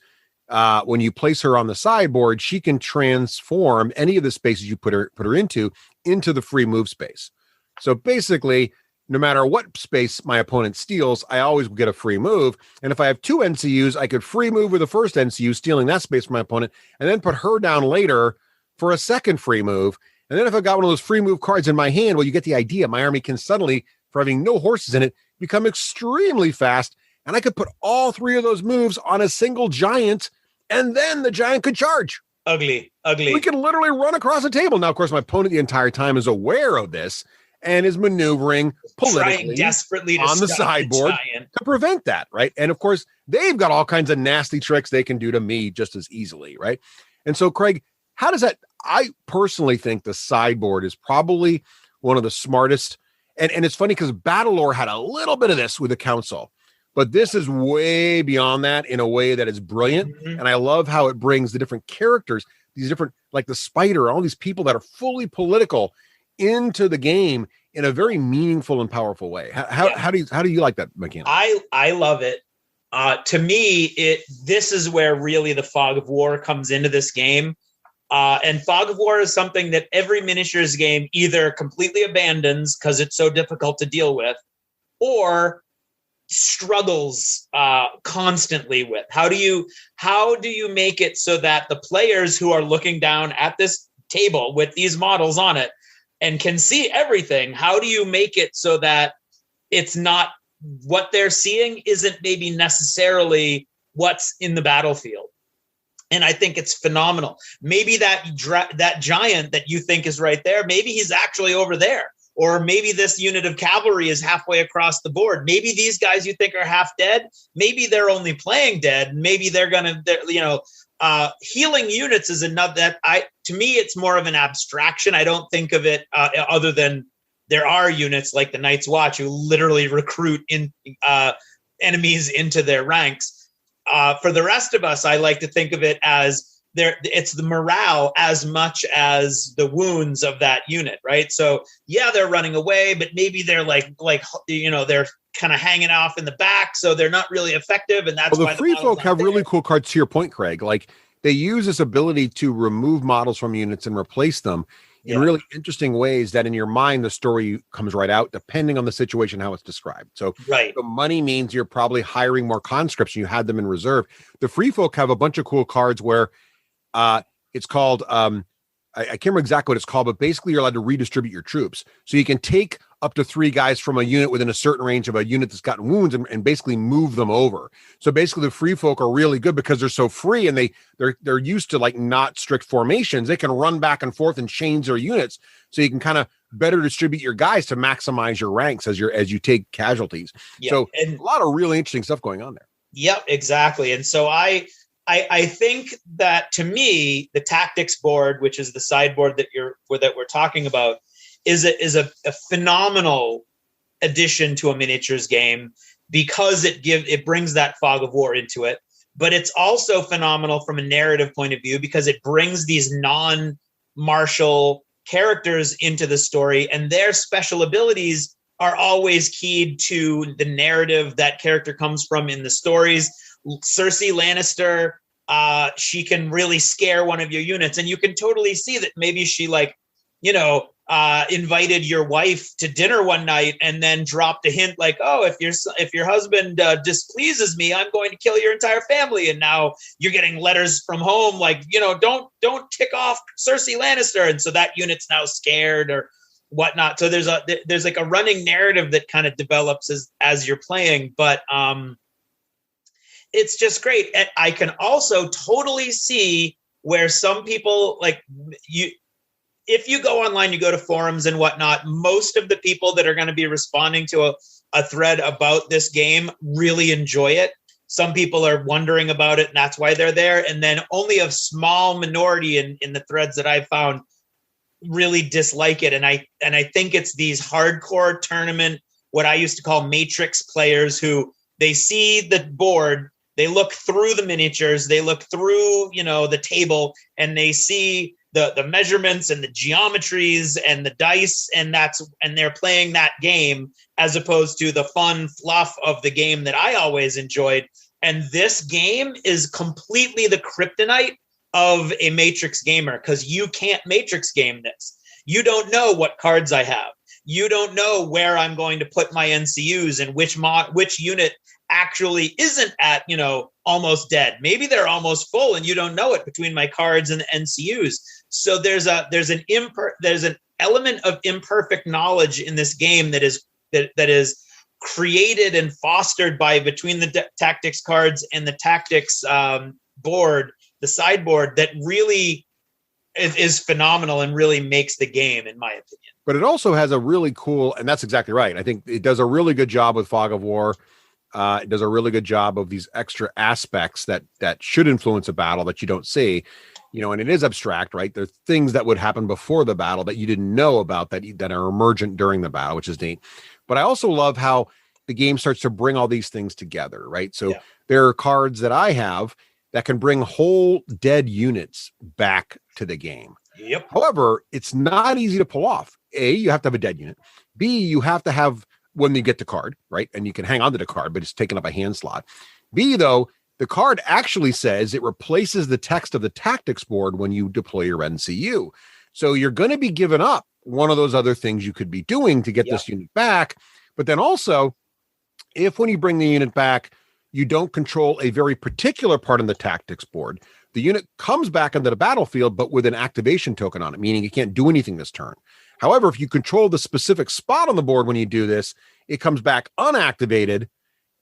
when you place her on the sideboard, she can transform any of the spaces you put her into the free move space. So basically, no matter what space my opponent steals, I always get a free move. And if I have two NCUs, I could free move with the first NCU, stealing that space from my opponent, and then put her down later for a second free move. And then if I got one of those free move cards in my hand, well, you get the idea. My army can suddenly, for having no horses in it, become extremely fast. And I could put all three of those moves on a single giant, and then the giant could charge. Ugly. We can literally run across the table. Now, of course, my opponent the entire time is aware of this and is maneuvering politically desperately on the sideboard to prevent that, right? And of course, they've got all kinds of nasty tricks they can do to me just as easily, right? And so, Craig, how does that? I personally think the sideboard is probably one of the smartest. And it's funny because Battlelore had a little bit of this with the council, but this is way beyond that in a way that is brilliant. Mm-hmm. And I love how it brings the different characters, these different, like the spider, all these people that are fully political into the game in a very meaningful and powerful way. How do you like that mechanic? I love it. To me, this is where really the fog of war comes into this game. And fog of war is something that every miniatures game either completely abandons because it's so difficult to deal with, or struggles constantly with. How do you make it so that the players who are looking down at this table with these models on it and can see everything, how do you make it so that it's not what they're seeing isn't maybe necessarily what's in the battlefield? And I think it's phenomenal. Maybe that giant that you think is right there, maybe he's actually over there. Or maybe this unit of cavalry is halfway across the board. Maybe these guys you think are half dead, maybe they're only playing dead. Maybe they're healing units is another to me, it's more of an abstraction. I don't think of it other than there are units like the Night's Watch who literally recruit enemies into their ranks. For the rest of us, I like to think of it as it's the morale as much as the wounds of that unit, right? So yeah, they're running away, but maybe they're they're kind of hanging off in the back, so they're not really effective. And that's why the free folk have really cool cards. To your point, Craig, like they use this ability to remove models from units and replace them in really interesting ways that in your mind, the story comes right out, depending on the situation, how it's described. So the money means you're probably hiring more conscripts and you had them in reserve. The free folk have a bunch of cool cards where it's called, I can't remember exactly what it's called, but basically you're allowed to redistribute your troops. So you can take up to 3 guys from a unit within a certain range of a unit that's gotten wounds and basically move them over. So basically the free folk are really good because they're so free and they're used to like not strict formations. They can run back and forth and change their units. So you can kind of better distribute your guys to maximize your ranks as you take casualties. Yep. So and a lot of really interesting stuff going on there. Yep, exactly. And so I think that to me, the tactics board, which is the sideboard that we're talking about, is a phenomenal addition to a miniatures game because it brings that fog of war into it. But it's also phenomenal from a narrative point of view because it brings these non-martial characters into the story, and their special abilities are always keyed to the narrative that character comes from in the stories. Cersei Lannister, she can really scare one of your units, and you can totally see that maybe she invited your wife to dinner one night and then dropped a hint like, oh, if your husband displeases me, I'm going to kill your entire family. And now you're getting letters from home like, don't tick off Cersei Lannister. And so that unit's now scared or whatnot. So there's like a running narrative that kind of develops as you're playing, but it's just great. And I can also totally see where some people if you go online, you go to forums and whatnot, most of the people that are going to be responding to a thread about this game really enjoy it. Some people are wondering about it, and that's why they're there. And then only a small minority in the threads that I've found really dislike it. And I think it's these hardcore tournament, what I used to call matrix players, who they see the board, they look through the miniatures, they look through, the table, and they see the measurements and the geometries and the dice, and they're playing that game as opposed to the fun fluff of the game that I always enjoyed. And this game is completely the kryptonite of a Matrix gamer, because you can't Matrix game this. You don't know what cards I have. You don't know where I'm going to put my NCUs and which unit actually isn't at, almost dead. Maybe they're almost full and you don't know it between my cards and the NCUs. So there's an element of imperfect knowledge in this game that is created and fostered by between the tactics cards and the tactics board, the sideboard, that really is phenomenal and really makes the game, in my opinion. But it also has a really cool, and that's exactly right. I think it does a really good job with Fog of War. It does a really good job of these extra aspects that should influence a battle that you don't see, and it is abstract, right? There's things that would happen before the battle that you didn't know about that are emergent during the battle, which is neat. But I also love how the game starts to bring all these things together, right? So there are cards that I have that can bring whole dead units back to the game. Yep. However, it's not easy to pull off. A, you have to have a dead unit. B, you have to have when you get the card, right? And you can hang on to the card, but it's taking up a hand slot. B, though, the card actually says it replaces the text of the tactics board when you deploy your NCU. So you're going to be giving up one of those other things you could be doing to get this unit back. But then also, if when you bring the unit back, you don't control a very particular part on the tactics board, the unit comes back into the battlefield, but with an activation token on it, meaning it can't do anything this turn. However, if you control the specific spot on the board when you do this, it comes back unactivated,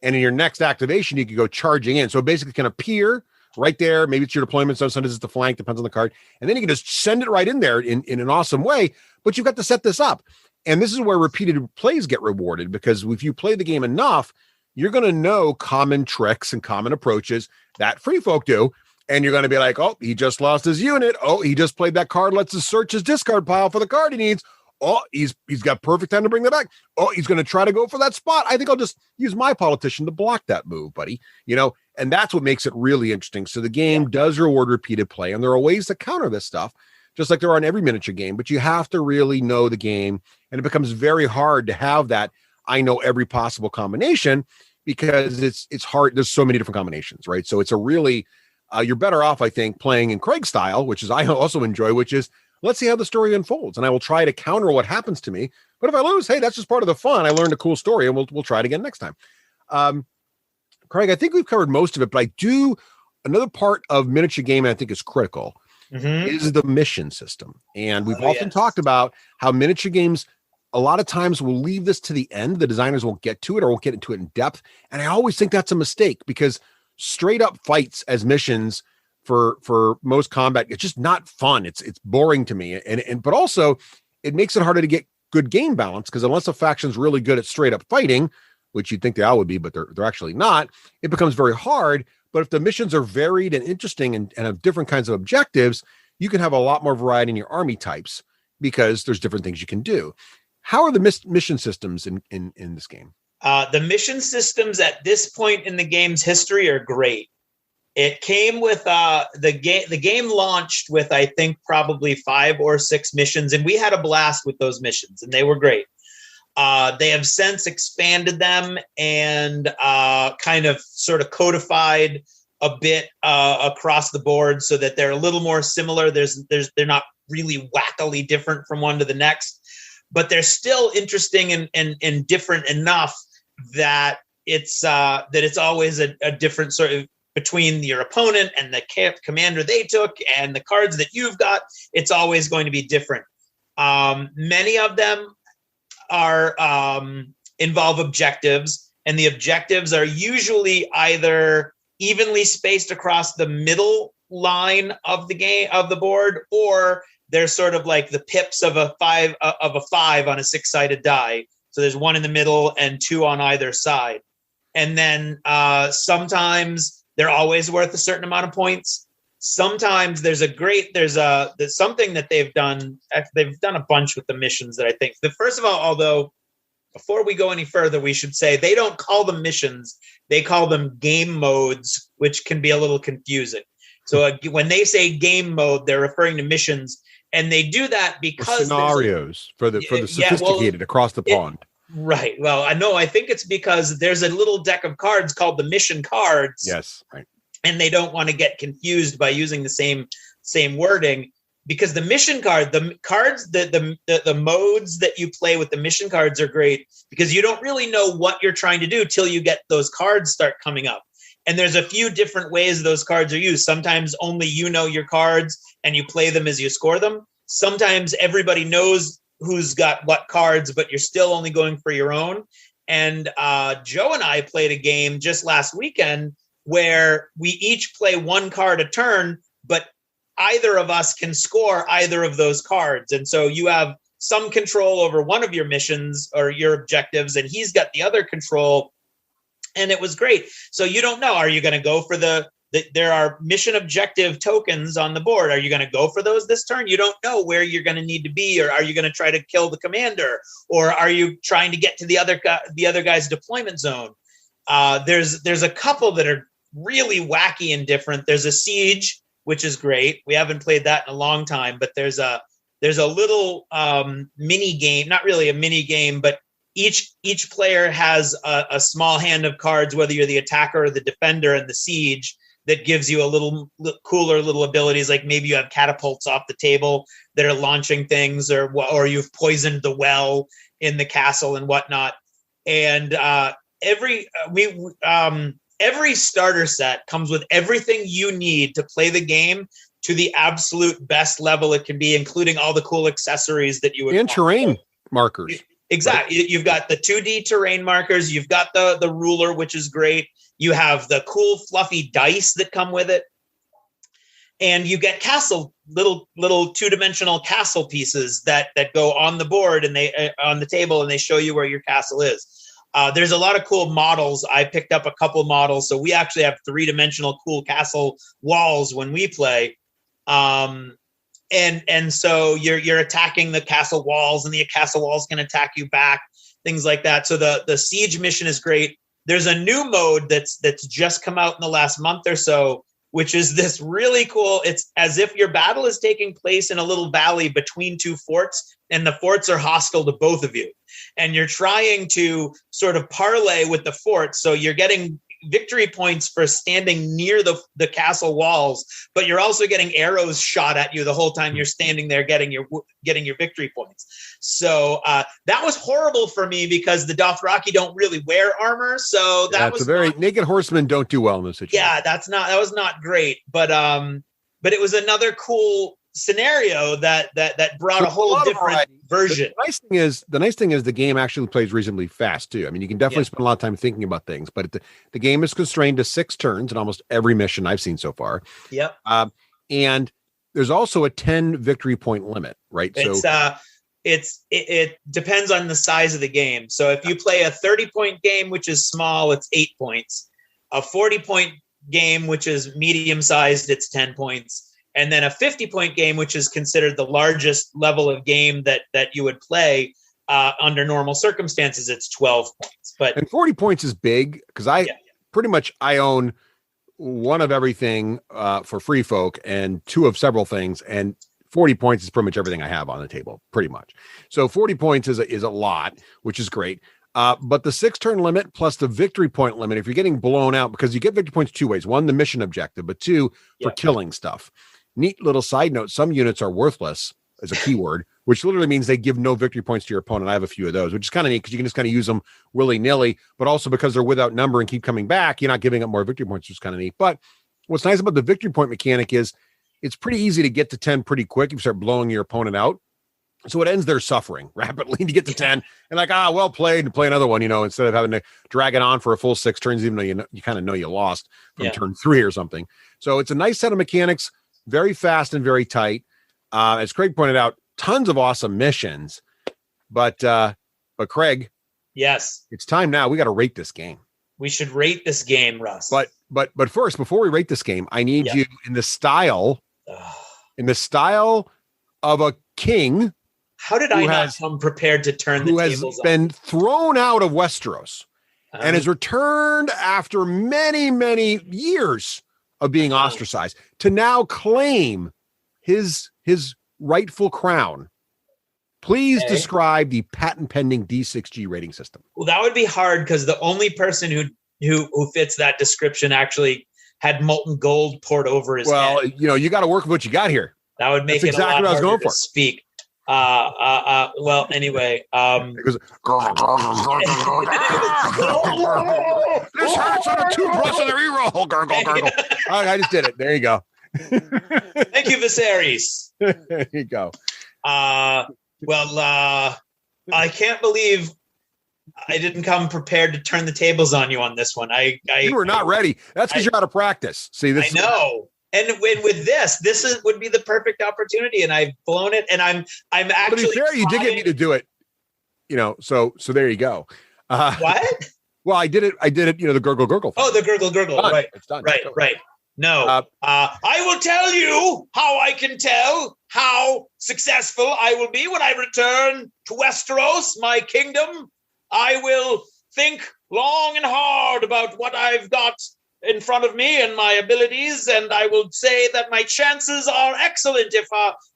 and in your next activation, you can go charging in. So it basically can appear right there. Maybe it's your deployment, sometimes it's the flank, depends on the card. And then you can just send it right in there in an awesome way, but you've got to set this up. And this is where repeated plays get rewarded, because if you play the game enough, you're going to know common tricks and common approaches that free folk do. And you're going to be like, oh, he just lost his unit. Oh, he just played that card. Let's just search his discard pile for the card he needs. Oh, he's got perfect time to bring that back. Oh, he's going to try to go for that spot. I think I'll just use my politician to block that move, buddy. And that's what makes it really interesting. So the game does reward repeated play, and there are ways to counter this stuff, just like there are in every miniature game, but you have to really know the game, and it becomes very hard to have that I know every possible combination, because it's hard. There's so many different combinations, right? So it's a really, you're better off, I think, playing in Craig style, which is I also enjoy, which is let's see how the story unfolds, and I will try to counter what happens to me. But if I lose, hey, that's just part of the fun. I learned a cool story, and we'll try it again next time. Craig, I think we've covered most of it, but another part of miniature game I think is critical is the mission system. And we've often talked about how miniature games a lot of times will leave this to the end. The designers won't get to it or won't get into it in depth. And I always think that's a mistake, because straight up fights as missions for most combat, it's just not fun. It's boring to me. But also it makes it harder to get good game balance, because unless a faction's really good at straight up fighting, which you'd think they all would be, but they're actually not, it becomes very hard. But if the missions are varied and interesting and have different kinds of objectives, you can have a lot more variety in your army types, because there's different things you can do. How are the mission systems in this game? The mission systems at this point in the game's history are great. It came with the game launched with, I think, probably 5 or 6 missions, and we had a blast with those missions, and they were great. They have since expanded them and kind of sort of codified a bit across the board so that they're a little more similar. They're not really wackily different from one to the next, but they're still interesting and different enough that it's always a different sort of between your opponent and the commander they took and the cards that you've got. It's always going to be different. Many of them are involve objectives, and the objectives are usually either evenly spaced across the middle line of the game of the board, or they're sort of like the pips of a five on a 6-sided die. So there's 1 in the middle and 2 on either side. And then sometimes they're always worth a certain amount of points. Sometimes there's something that they've done. They've done a bunch with the missions that I think that, first of all, although before we go any further, we should say they don't call them missions. They call them game modes, which can be a little confusing. So when they say game mode, they're referring to missions, and they do that because scenarios for the sophisticated across the pond. Right. Well, I think it's because there's a little deck of cards called the mission cards. Yes. Right. And they don't want to get confused by using the same wording, because the mission card, the cards, the modes that you play with the mission cards are great because you don't really know what you're trying to do till you get those cards start coming up. And there's a few different ways those cards are used. Sometimes only you know your cards and you play them as you score them. Sometimes everybody knows who's got what cards, but you're still only going for your own. And Joe and I played a game just last weekend where we each play one card a turn, but either of us can score either of those cards. And so you have some control over one of your missions or your objectives, and he's got the other control. And it was great. So you don't know, are you going to go for there are mission objective tokens on the board. Are you going to go for those this turn? You don't know where you're going to need to be, or are you going to try to kill the commander, or are you trying to get to the other guy's deployment zone? There's a couple that are really wacky and different. There's a siege, which is great. We haven't played that in a long time, but there's a little mini game, not really a mini game, but each player has a small hand of cards, whether you're the attacker or the defender in the siege, that gives you a little cooler little abilities. Like maybe you have catapults off the table that are launching things, or you've poisoned the well in the castle and whatnot. And every starter set comes with everything you need to play the game to the absolute best level it can be, including all the cool accessories that you would and terrain markers. Exactly. Right? You've got the 2D terrain markers. You've got the ruler, which is great. You have the cool fluffy dice that come with it. And you get little two-dimensional castle pieces that go on the board and they on the table, and they show you where your castle is. There's a lot of cool models. I picked up a couple models. So we actually have 3-dimensional cool castle walls when we play. And so you're attacking the castle walls, and the castle walls can attack you back, things like that. So the siege mission is great. There's a new mode that's just come out in the last month or so, which is this really cool. It's as if your battle is taking place in a little valley between two forts, and the forts are hostile to both of you. And you're trying to sort of parlay with the forts. So you're getting victory points for standing near the castle walls, but you're also getting arrows shot at you the whole time you're standing there getting your victory points. So that was horrible for me because the Dothraki don't really wear armor. So naked horsemen don't do well in this situation. Yeah, that was not great. But it was another cool scenario that brought a whole different version. The nice thing is the game actually plays reasonably fast too. I mean, you can definitely spend a lot of time thinking about things, but the game is constrained to 6 turns in almost every mission I've seen so far. Yep. And there's also a 10 victory point limit, right? It depends on the size of the game. So if you play a 30-point game, which is small, it's 8 points. A 40-point game, which is medium-sized, it's 10 points. And then a 50-point game, which is considered the largest level of game that you would play under normal circumstances, it's 12 points. And 40 points is big because pretty much I own one of everything for free folk and 2 of several things. And 40 points is pretty much everything I have on the table, pretty much. So 40 points is a lot, which is great. But the 6-turn limit plus the victory point limit, if you're getting blown out, because you get victory points 2 ways. 1, the mission objective, but 2, for killing stuff. Neat little side note, some units are worthless as a keyword, which literally means they give no victory points to your opponent. I have a few of those, which is kind of neat because you can just kind of use them willy-nilly, but also because they're without number and keep coming back, you're not giving up more victory points, which is kind of neat. But what's nice about the victory point mechanic is it's pretty easy to get to 10 pretty quick if you start blowing your opponent out. So it ends their suffering rapidly to get to 10 and well played, and play another one, instead of having to drag it on for a full 6 turns, even though you kind of know you lost from turn 3 or something. So it's a nice set of mechanics. Very fast and very tight. As Craig pointed out, tons of awesome missions. But Craig, yes, it's time now. We got to rate this game. We should rate this game, Russ. But first, before we rate this game, I need you in the style of a king. How did I not come prepared to turn the tables on? Who has been thrown out of Westeros and has returned after many, many years of being ostracized to now claim his rightful crown. Please describe the patent pending D6G rating system. Well, that would be hard because the only person who fits that description actually had molten gold poured over his head. Well, you got to work with what you got here. That would make it exactly a lot harder to speak. Well, anyway. It goes, this hurts on a toothbrush on the reroll. Gurgle, gurgle. I just did it. There you go. Thank you, Viserys. There you go. Well, I can't believe I didn't come prepared to turn the tables on you on this one. You were not ready. That's because you're out of practice. See, this. I know. And with this would be the perfect opportunity, and I've blown it. And I'm actually. To be fair, you did get me to do it. So there you go. What? Well, I did it. The gurgle gurgle thing. Oh, the gurgle gurgle. Done. Right. It's done. Right. No. I will tell you how I can tell how successful I will be when I return to Westeros, my kingdom. I will think long and hard about what I've got in front of me and my abilities, and I will say that my chances are excellent.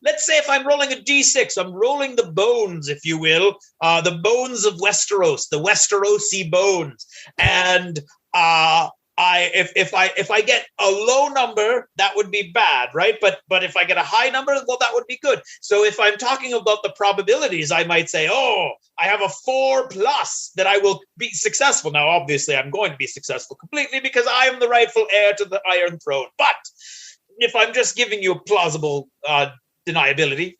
Let's say if I'm rolling a D6, I'm rolling the bones, if you will, the bones of Westeros, the Westerosi bones, and if I get a low number, that would be bad, right? But if I get a high number, well, that would be good. So if I'm talking about the probabilities, I might say, I have a 4+ that I will be successful. Now, obviously, I'm going to be successful completely because I am the rightful heir to the Iron Throne. But if I'm just giving you a plausible deniability,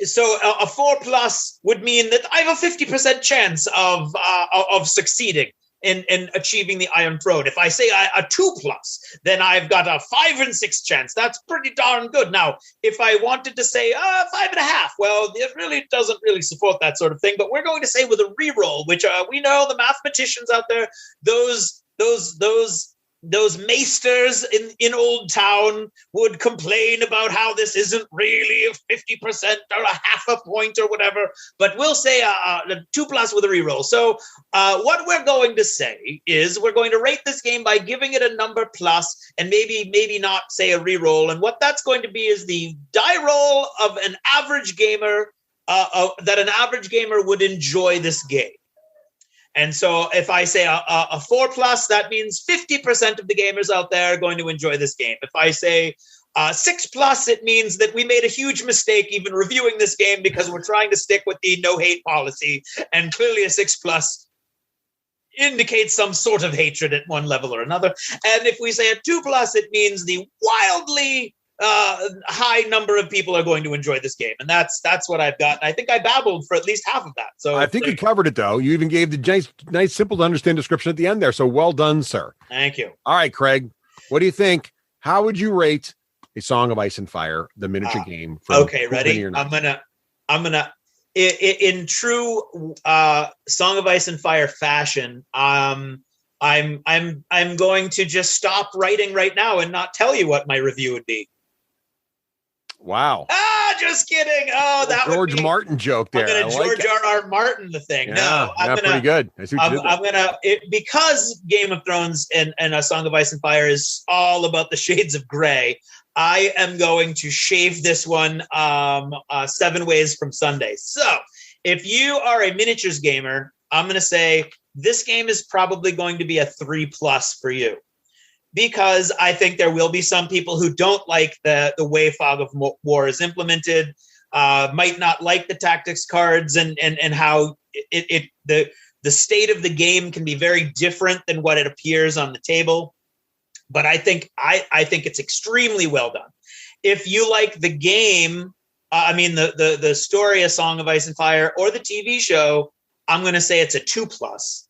so a 4+ would mean that I have a 50% chance of succeeding in achieving the Iron Throne. If I say a 2+, then I've got a 5 and 6 chance. That's pretty darn good. Now, if I wanted to say 5.5, well, it really doesn't really support that sort of thing. But we're going to say with a reroll, which we know the mathematicians out there, those maesters in Old Town would complain about how this isn't really a 50% or a half a point or whatever, but we'll say a 2+ with a reroll. So what we're going to say is we're going to rate this game by giving it a number plus and maybe not say a reroll. And what that's going to be is the die roll of an average gamer, that an average gamer would enjoy this game. And so if I say a 4+, that means 50% of the gamers out there are going to enjoy this game. If I say 6+, it means that we made a huge mistake even reviewing this game because we're trying to stick with the no hate policy. And clearly a 6+ indicates some sort of hatred at one level or another. And if we say a 2+, it means the wildly high number of people are going to enjoy this game, and that's what I've got. And I think I babbled for at least half of that. So I think you covered it, though. You even gave the nice, simple to understand description at the end there. So well done, sir. Thank you. All right, Craig, what do you think? How would you rate A Song of Ice and Fire, the miniature game? Okay, ready? I'm gonna. In true Song of Ice and Fire fashion, I'm going to just stop writing right now and not tell you what my review would be. Wow. Just kidding. Oh, that George would be, Martin joke there. I'm going to George R. Martin the thing. Yeah, no, I'm pretty good. I see what you did there. Because Game of Thrones and A Song of Ice and Fire is all about the shades of gray, I am going to shave this one 7 ways from Sunday. So if you are a miniatures gamer, I'm going to say this game is probably going to be a 3+ for you. Because I think there will be some people who don't like the way Fog of War is implemented, might not like the tactics cards and how the state of the game can be very different than what it appears on the table. But I think it's extremely well done. If you like the game, the story, A Song of Ice and Fire, or the TV show, I'm going to say it's a 2+.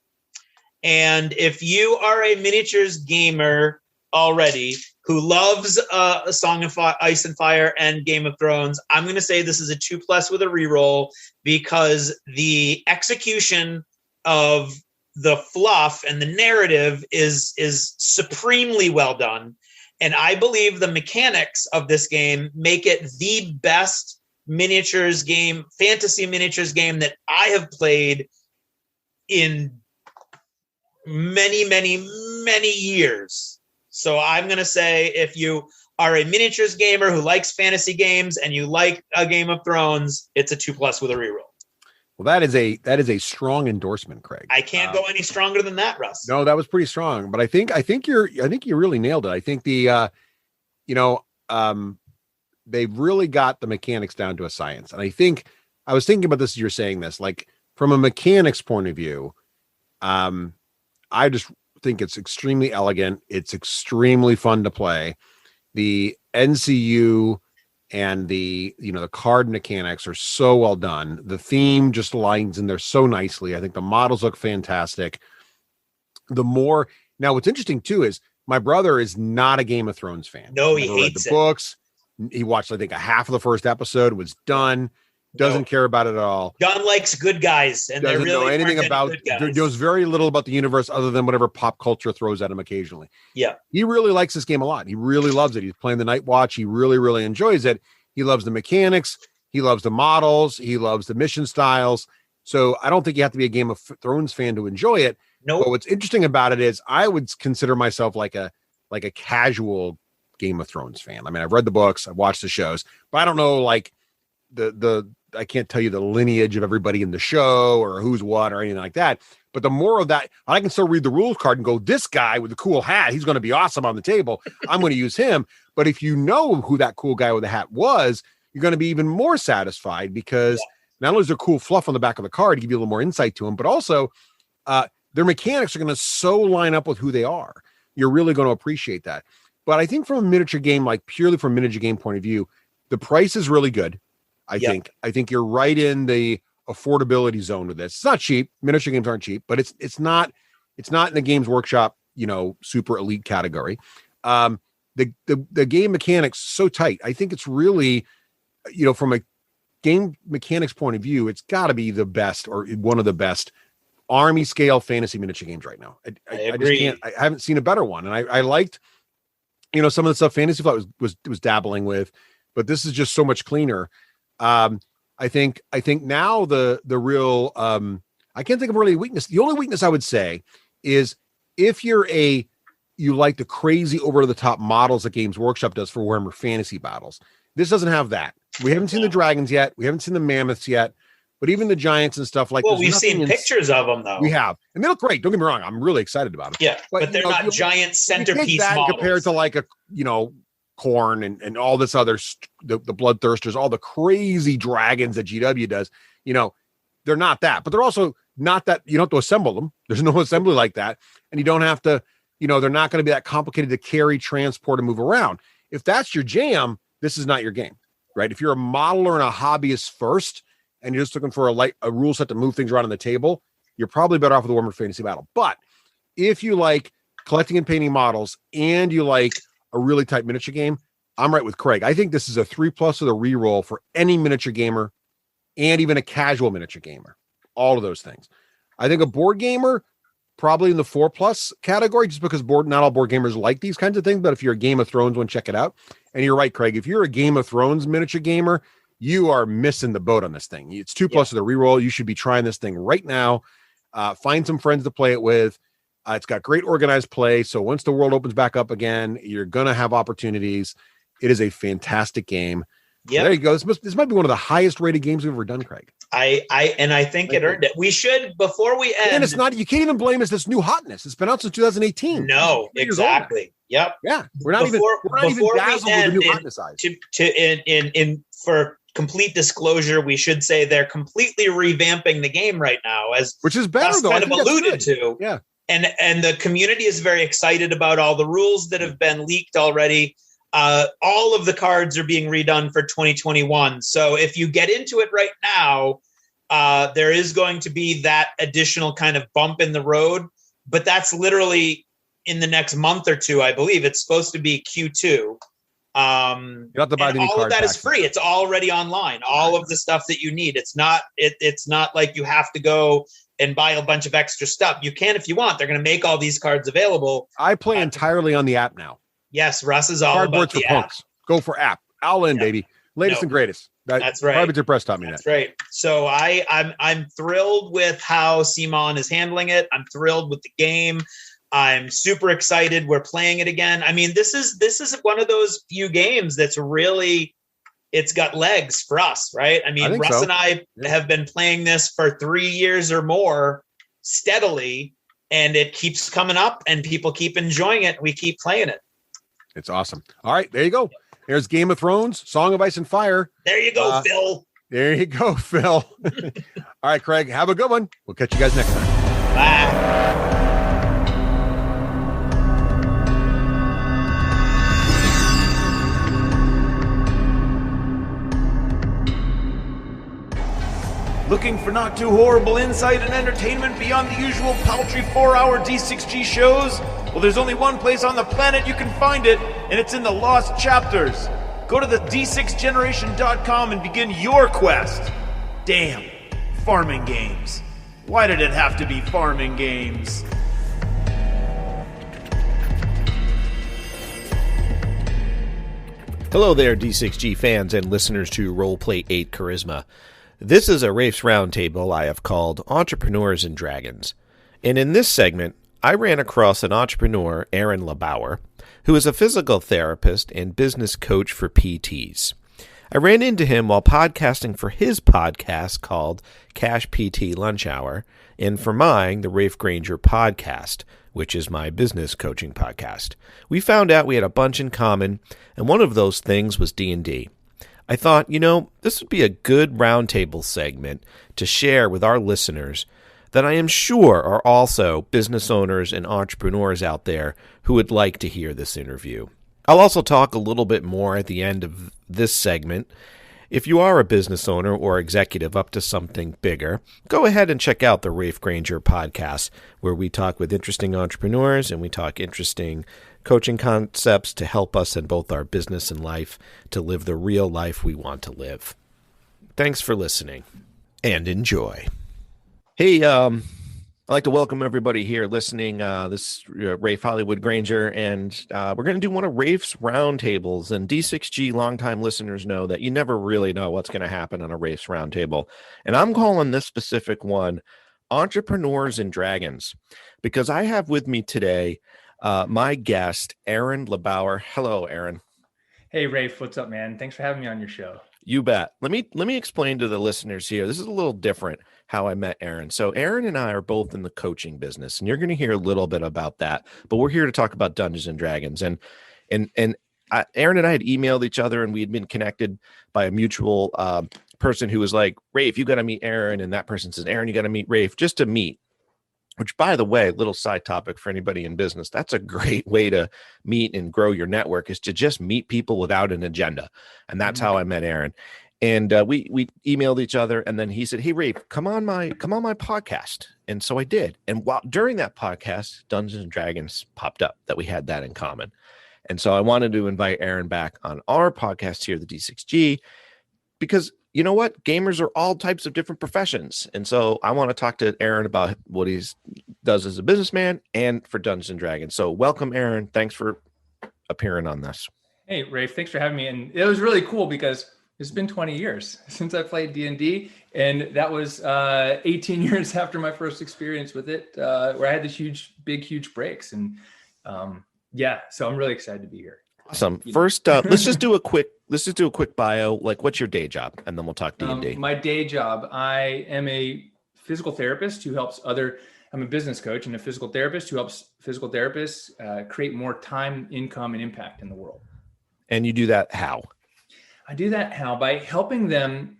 And if you are a miniatures gamer already who loves A Song of Ice and Fire and Game of Thrones, I'm going to say this is a 2+ with a reroll because the execution of the fluff and the narrative is supremely well done. And I believe the mechanics of this game make it the best miniatures game, fantasy miniatures game that I have played in many, many, many years. So I'm going to say if you are a miniatures gamer who likes fantasy games and you like a Game of Thrones, it's a 2+ with a reroll. Well, that is a strong endorsement, Craig. I can't go any stronger than that, Russ. No, that was pretty strong, but I think you really nailed it. I think they've really got the mechanics down to a science. And I was thinking about this as you're saying this, like from a mechanics point of view, I just think it's extremely elegant. It's extremely fun to play. The NCU and the card mechanics are so well done. The theme just lines in there so nicely. I think the models look fantastic. Now what's interesting too is my brother is not a Game of Thrones fan. No, he hates the books. He watched, I think, a half of the first episode, was done. Doesn't care about it at all. John likes good guys, and doesn't really know anything about. There knows very little about the universe other than whatever pop culture throws at him occasionally. Yeah, he really likes this game a lot. He really loves it. He's playing the Night Watch. He really, really enjoys it. He loves the mechanics. He loves the models. He loves the mission styles. So I don't think you have to be a Game of Thrones fan to enjoy it. No. But what's interesting about it is I would consider myself like a casual Game of Thrones fan. I mean, I've read the books, I've watched the shows, but I don't know like I can't tell you the lineage of everybody in the show or who's what or anything like that. But the more of that, I can still read the rules card and go, this guy with the cool hat, he's going to be awesome on the table. I'm going to use him. But if you know who that cool guy with the hat was, you're going to be even more satisfied because not only is there cool fluff on the back of the card to give you a little more insight to him, but also their mechanics are going to so line up with who they are. You're really going to appreciate that. But I think from a miniature game, like purely from a miniature game point of view, the price is really good. I think you're right in the affordability zone with this. It's not cheap. Miniature games aren't cheap, but it's not in the Games Workshop, super elite category. The game mechanics so tight. I think it's really, from a game mechanics point of view, it's got to be the best or one of the best army scale fantasy miniature games right now. I agree. Just can't. I haven't seen a better one, and I liked, some of the stuff Fantasy Flight was dabbling with, but this is just so much cleaner. I think now the real I can't think of really a weakness. The only weakness I would say is if you like the crazy over the top models that Games Workshop does for Warhammer Fantasy battles. This doesn't have that. We haven't seen the dragons yet. We haven't seen the mammoths yet. But even the giants and stuff like well, we've seen pictures of them though. We have, and they look great. Don't get me wrong. I'm really excited about them. Yeah, but they're not giant centerpiece models compared to like a Corn and all this other the bloodthirsters, all the crazy dragons that GW does. They're not that, but they're also not that. You don't have to assemble them. There's no assembly like that, and you don't have to. They're not going to be that complicated to carry, transport, and move around. If that's your jam, this is not your game, right? If you're a modeler and a hobbyist first, and you're just looking for a rule set to move things around on the table, you're probably better off with the Warhammer Fantasy Battle. But if you like collecting and painting models and you like a really tight miniature game, I'm right with Craig. I think this is a 3+ with a reroll for any miniature gamer and even a casual miniature gamer. All of those things. I think a board gamer, probably in the 4+ category, just because not all board gamers like these kinds of things. But if you're a Game of Thrones one, check it out. And you're right, Craig. If you're a Game of Thrones miniature gamer, you are missing the boat on this thing. It's 2+ with a reroll. You should be trying this thing right now. Find some friends to play it with. It's got great organized play. So once the world opens back up again, you're going to have opportunities. It is a fantastic game. Yeah, there you go. This might be one of the highest rated games we've ever done, Craig. I think it earned it. We should, before we end. And it's not, you can't even blame us this new hotness. It's been out since 2018. No, exactly. Yep. Yeah. We're not even dazzled with the new hotness eyes. For complete disclosure, we should say they're completely revamping the game right now, which is better, though. Kind of alluded to. Yeah. And the community is very excited about all the rules that have been leaked already. All of the cards are being redone for 2021. So if you get into it right now, there is going to be that additional kind of bump in the road, but that's literally in the next month or two, I believe. It's supposed to be Q2. You have to buy the new all card of that packs. is free. It's already online. All of the stuff that you need. It's not like you have to go and buy a bunch of extra stuff. You can if you want. They're going to make all these cards available. I play entirely on the app now. Yes, Russ is all about the app. Punks. Go for app. All in, baby. Latest and greatest. That's right. Private Press taught me That's that. right. So I'm thrilled with how CMON is handling it. I'm thrilled with the game. I'm super excited. We're playing it again. I mean, this is one of those few games that's really, it's got legs for us, right? I mean, Russ and I have been playing this for 3 years or more steadily, and it keeps coming up and people keep enjoying it. We keep playing it. It's awesome. All right, there you go. There's Game of Thrones, Song of Ice and Fire. There you go, Phil. There you go, Phil. All right, Craig, have a good one. We'll catch you guys next time. Bye. Looking for not too horrible insight and entertainment beyond the usual paltry 4-hour D6G shows? Well, there's only one place on the planet you can find it, and it's in the Lost Chapters. Go to the D6generation.com and begin your quest. Damn, farming games. Why did it have to be farming games? Hello there, D6G fans and listeners to Roleplay 8 Charisma. This is a Raef's Roundtable I have called Entrepreneurs and Dragons. And in this segment, I ran across an entrepreneur, Aaron Lebauer, who is a physical therapist and business coach for PTs. I ran into him while podcasting for his podcast called Cash PT Lunch Hour, and for mine, the Raef Granger podcast, which is my business coaching podcast. We found out we had a bunch in common, and one of those things was D&D. I thought, this would be a good roundtable segment to share with our listeners that I am sure are also business owners and entrepreneurs out there who would like to hear this interview. I'll also talk a little bit more at the end of this segment. If you are a business owner or executive up to something bigger, go ahead and check out the Raef Granger podcast, where we talk with interesting entrepreneurs and we talk interesting coaching concepts to help us in both our business and life to live the real life we want to live. Thanks for listening and enjoy. Hey, I'd like to welcome everybody here listening. This is Raef Hollywood Granger, and we're going to do one of Raef's roundtables. And D6G longtime listeners know that you never really know what's going to happen on a Raef's roundtable. And I'm calling this specific one Entrepreneurs and Dragons, because I have with me today my guest, Aaron Lebauer. Hello, Aaron. Hey, Raef. What's up, man? Thanks for having me on your show. You bet. Let me explain to the listeners here. This is a little different how I met Aaron. So Aaron and I are both in the coaching business, and you're going to hear a little bit about that. But we're here to talk about Dungeons and Dragons. And Aaron and I had emailed each other, and we had been connected by a mutual person who was like, Raef, you got to meet Aaron. And that person says, Aaron, you got to meet Raef, just to meet. Which, by the way, little side topic for anybody in business, that's a great way to meet and grow your network, is to just meet people without an agenda. And that's how I met Aaron. And we emailed each other, and then he said, hey, Raef, come on my podcast. And so I did. And during that podcast, Dungeons and Dragons popped up, that we had that in common. And so I wanted to invite Aaron back on our podcast here, the D6G, because you know what? Gamers are all types of different professions. And so I want to talk to Aaron about what he does as a businessman and for Dungeons and Dragons. So welcome, Aaron. Thanks for appearing on this. Hey, Raef, thanks for having me. And it was really cool because it's been 20 years since I played D&D. And that was 18 years after my first experience with it, where I had this huge breaks. And so I'm really excited to be here. Awesome. First, let's just do a quick bio. Like, what's your day job? And then we'll talk D&D. My day job, I am a physical therapist who helps I'm a business coach and a physical therapist who helps physical therapists create more time, income, and impact in the world. And you do that how? I do that how? By helping them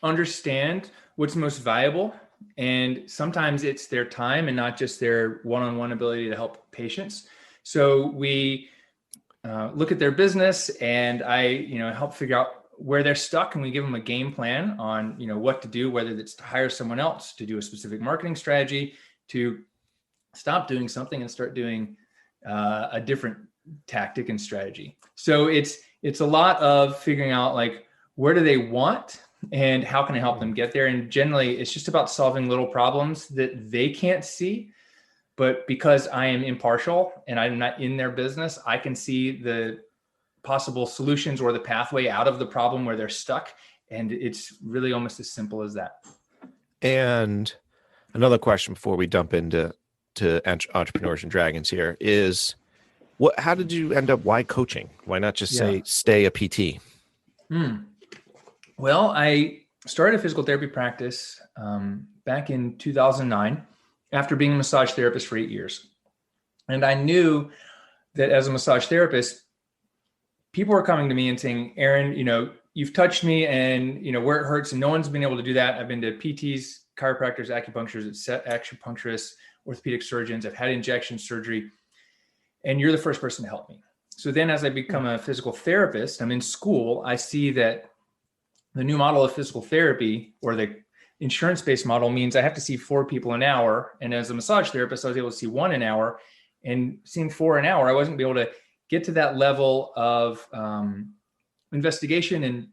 understand what's most valuable. And sometimes it's their time and not just their one-on-one ability to help patients. So we look at their business, and I, help figure out where they're stuck, and we give them a game plan on, what to do, whether it's to hire someone else, to do a specific marketing strategy, to stop doing something and start doing a different tactic and strategy. So it's a lot of figuring out, like, where do they want and how can I help them get there? And generally it's just about solving little problems that they can't see. But because I am impartial and I'm not in their business, I can see the possible solutions or the pathway out of the problem where they're stuck. And it's really almost as simple as that. And another question before we jump into to Entrepreneurs and Dragons here is how did you end up? Why coaching? Why not just say stay a PT? Well, I started a physical therapy practice back in 2009 after being a massage therapist for 8 years. And I knew that as a massage therapist, people were coming to me and saying, Aaron, you've touched me and, where it hurts, and no one's been able to do that. I've been to PTs, chiropractors, acupuncturists, orthopedic surgeons. I've had injection surgery, and you're the first person to help me. So then as I become a physical therapist, I'm in school, I see that the new model of physical therapy, or the insurance-based model, means I have to see 4 people an hour. And as a massage therapist, I was able to see 1 an hour, and seeing 4 an hour, I wasn't able to get to that level of investigation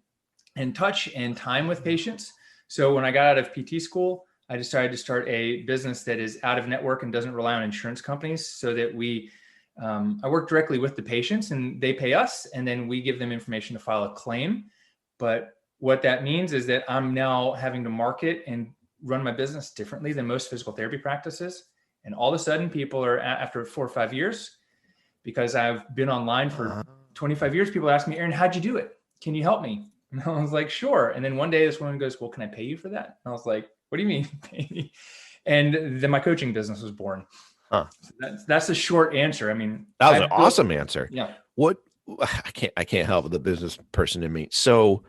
and touch and time with patients. So when I got out of PT school, I decided to start a business that is out of network and doesn't rely on insurance companies, so that I work directly with the patients and they pay us, and then we give them information to file a claim. But what that means is that I'm now having to market and run my business differently than most physical therapy practices. And all of a sudden people are, after 4 or 5 years, because I've been online for 25 years, people ask me, Aaron, how'd you do it? Can you help me? And I was like, sure. And then one day this woman goes, well, can I pay you for that? And I was like, what do you mean pay me? And then my coaching business was born. So that's a short answer. I mean, that was an awesome answer. Yeah. What I can't help the business person in me. So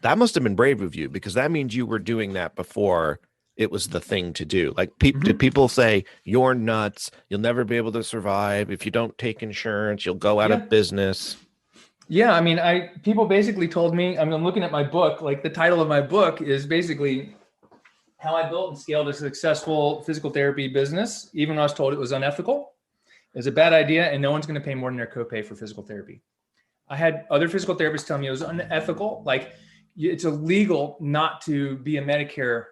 that must have been brave of you, because that means you were doing that before it was the thing to do. Like, did people say, you're nuts, you'll never be able to survive if you don't take insurance, you'll go out of business? Yeah. I mean, people basically told me, I'm looking at my book, like the title of my book is basically how I built and scaled a successful physical therapy business, even when I was told it was unethical. It was a bad idea, and no one's going to pay more than their copay for physical therapy. I had other physical therapists tell me it was unethical. Like, it's illegal not to be a Medicare,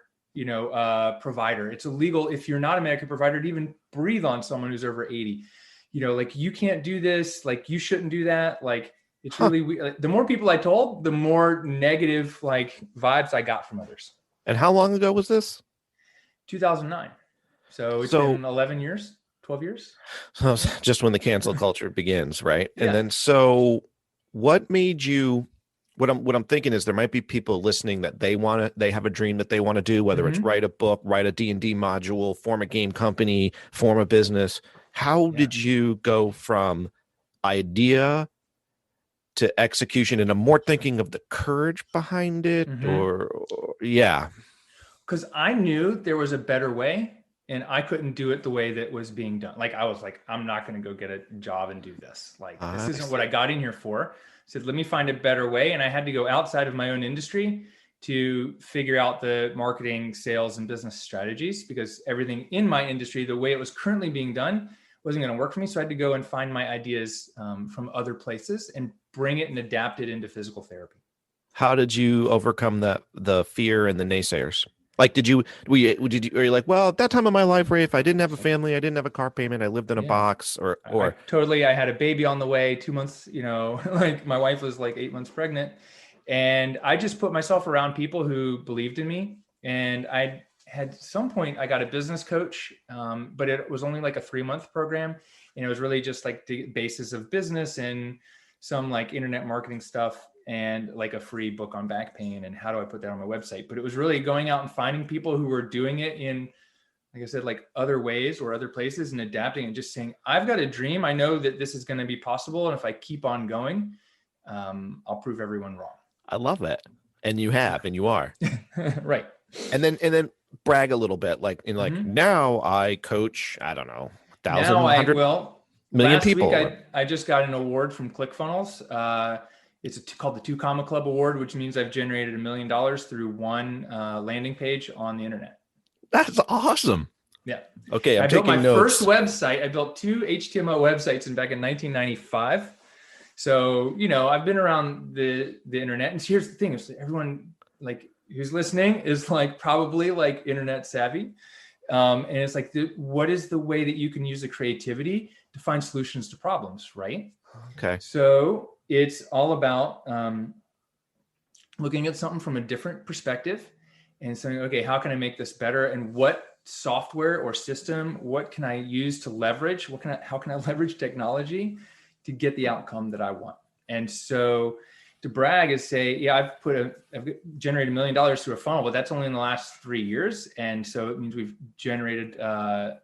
provider. It's illegal if you're not a Medicare provider to even breathe on someone who's over 80. Like, you can't do this. Like, you shouldn't do that. Like, it's really, the more people I told, the more negative vibes I got from others. And how long ago was this? 2009. So it's been 11 years, 12 years. So just when the cancel culture begins, right? Yeah. And then, so what made you, what I'm thinking is there might be people listening that they have a dream that they want to do, whether it's write a book, write a D&D module, form a game company, form a business. How did you go from idea to execution? And I'm more thinking of the courage behind it, Because I knew there was a better way, and I couldn't do it the way that was being done. Like, I was like, I'm not going to go get a job and do this. Like, this isn't what I got in here for. I said, let me find a better way. And I had to go outside of my own industry to figure out the marketing, sales, and business strategies, because everything in my industry, the way it was currently being done, wasn't going to work for me. So I had to go and find my ideas from other places and bring it and adapt it into physical therapy. How did you overcome the fear and the naysayers? Like, are you like, well, at that time of my life, Raef, I didn't have a family, I didn't have a car payment, I lived in a box, or I had a baby on the way, 2 months, like my wife was like 8 months pregnant, and I just put myself around people who believed in me. And I had some point, I got a business coach, but it was only like a 3-month program. And it was really just like the basis of business and some like internet marketing stuff, and like a free book on back pain and how do I put that on my website. But it was really going out and finding people who were doing it in, like I said, like other ways or other places, and adapting and just saying, I've got a dream. I know that this is going to be possible. And if I keep on going, I'll prove everyone wrong. I love that. And you have, and you are. Right. And then brag a little bit, like now I coach, I don't know, 1,100 million people. Last week, I just got an award from ClickFunnels. It's called the 2 Comma Club Award, which means I've generated $1 million through one landing page on the internet. That's awesome. Yeah. Okay. I built my first website. I built 2 HTML websites back in 1995. So, I've been around the internet. And here's the thing, is everyone like who's listening is like probably like internet savvy. And it's like, what is the way that you can use the creativity to find solutions to problems, right? Okay. So it's all about looking at something from a different perspective and saying, okay, how can I make this better? And what software or system, what can I use to leverage? How can I leverage technology to get the outcome that I want? And so to brag is say, yeah, I've generated $1 million through a funnel, but that's only in the last 3 years. And so it means we've generated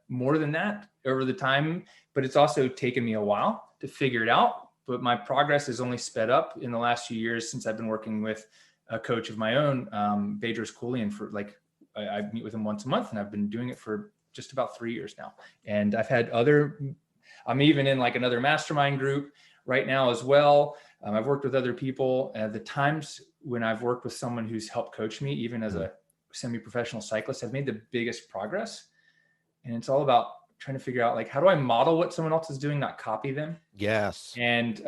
more than that over the time, but it's also taken me a while to figure it out. But my progress has only sped up in the last few years since I've been working with a coach of my own, Bedros Keuilian, for like, I meet with him once a month, and I've been doing it for just about 3 years now. And I've had I'm even in like another mastermind group right now as well. I've worked with other people. The times when I've worked with someone who's helped coach me, even as a semi-professional cyclist, I've made the biggest progress. And it's all about trying to figure out, like, how do I model what someone else is doing, not copy them? Yes. And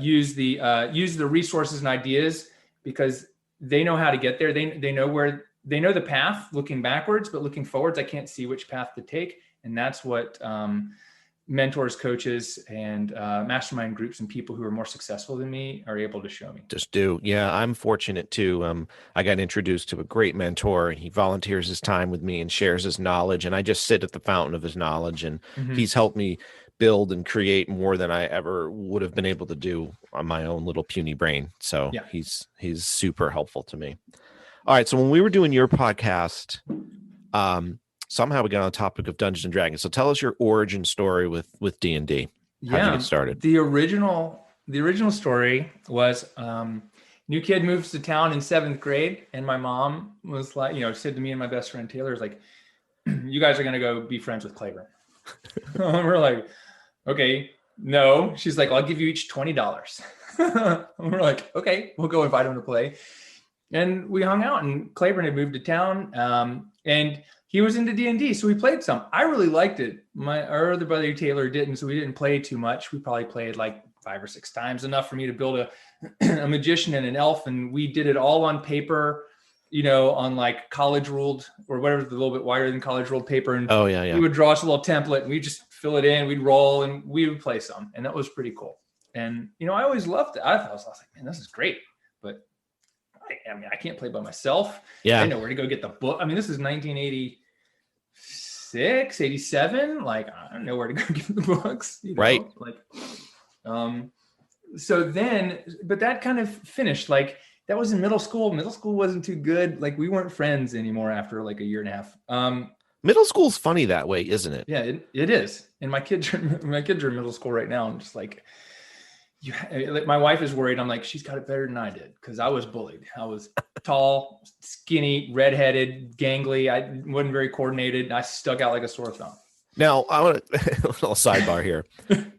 use the resources and ideas, because they know how to get there. They know the path looking backwards, but looking forwards, I can't see which path to take. And that's what mentors, coaches, and mastermind groups and people who are more successful than me are able to show me. Just do. Yeah, I'm fortunate too. I got introduced to a great mentor. He volunteers his time with me and shares his knowledge, and I just sit at the fountain of his knowledge, and he's helped me build and create more than I ever would have been able to do on my own little puny brain. So yeah, he's super helpful to me. All right, so when we were doing your podcast, somehow we got on the topic of Dungeons and Dragons. So tell us your origin story with D&D. How'd you get started? The original story was new kid moves to town in 7th grade, and my mom was like, said to me and my best friend Taylor, is like, you guys are gonna go be friends with Claiborne. And we're like, okay, no. She's like, I'll give you each $20. And we're like, okay, we'll go invite him to play. And we hung out, and Claiborne had moved to town, and he was into D&D, so we played some. I really liked it. Our other brother Taylor didn't, so we didn't play too much. We probably played like 5 or 6 times, enough for me to build a magician and an elf, and we did it all on paper, on like college ruled or whatever, a little bit wider than college ruled paper. And he would draw us a little template, and we just fill it in, we'd roll, and we would play some, and that was pretty cool. And I always loved it. I was like, man, this is great, but I can't play by myself. Yeah. I know where to go get the book. I mean, this is 1986, 87. Like, I don't know where to go get the books. Right. Like, so then, but that kind of finished. Like, that was in middle school. Middle school wasn't too good. Like, we weren't friends anymore after like a year and a half. Middle school's funny that way, isn't it? Yeah, it is. And my kids are in middle school right now. I'm just like, my wife is worried. I'm like, she's got it better than I did, because I was bullied. I was tall, skinny, redheaded, gangly. I wasn't very coordinated. I stuck out like a sore thumb. Now, I want a little sidebar here.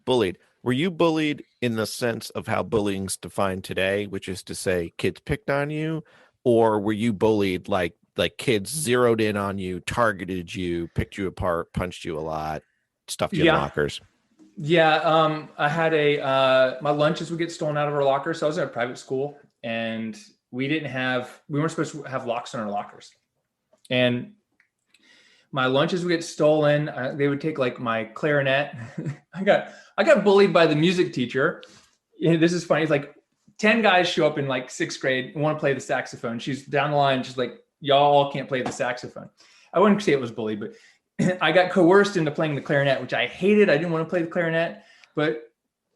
Bullied. Were you bullied in the sense of how bullying's defined today, which is to say kids picked on you? Or were you bullied like kids zeroed in on you, targeted you, picked you apart, punched you a lot, stuffed you in lockers? Yeah, I had my lunches would get stolen out of our locker. So I was at a private school, and we weren't supposed to have locks on our lockers. And my lunches would get stolen. They would take like my clarinet. I got bullied by the music teacher. This is funny. It's like 10 guys show up in like 6th grade and want to play the saxophone. She's down the line. She's like, y'all all can't play the saxophone. I wouldn't say it was bullied, but I got coerced into playing the clarinet, which I hated. I didn't want to play the clarinet, but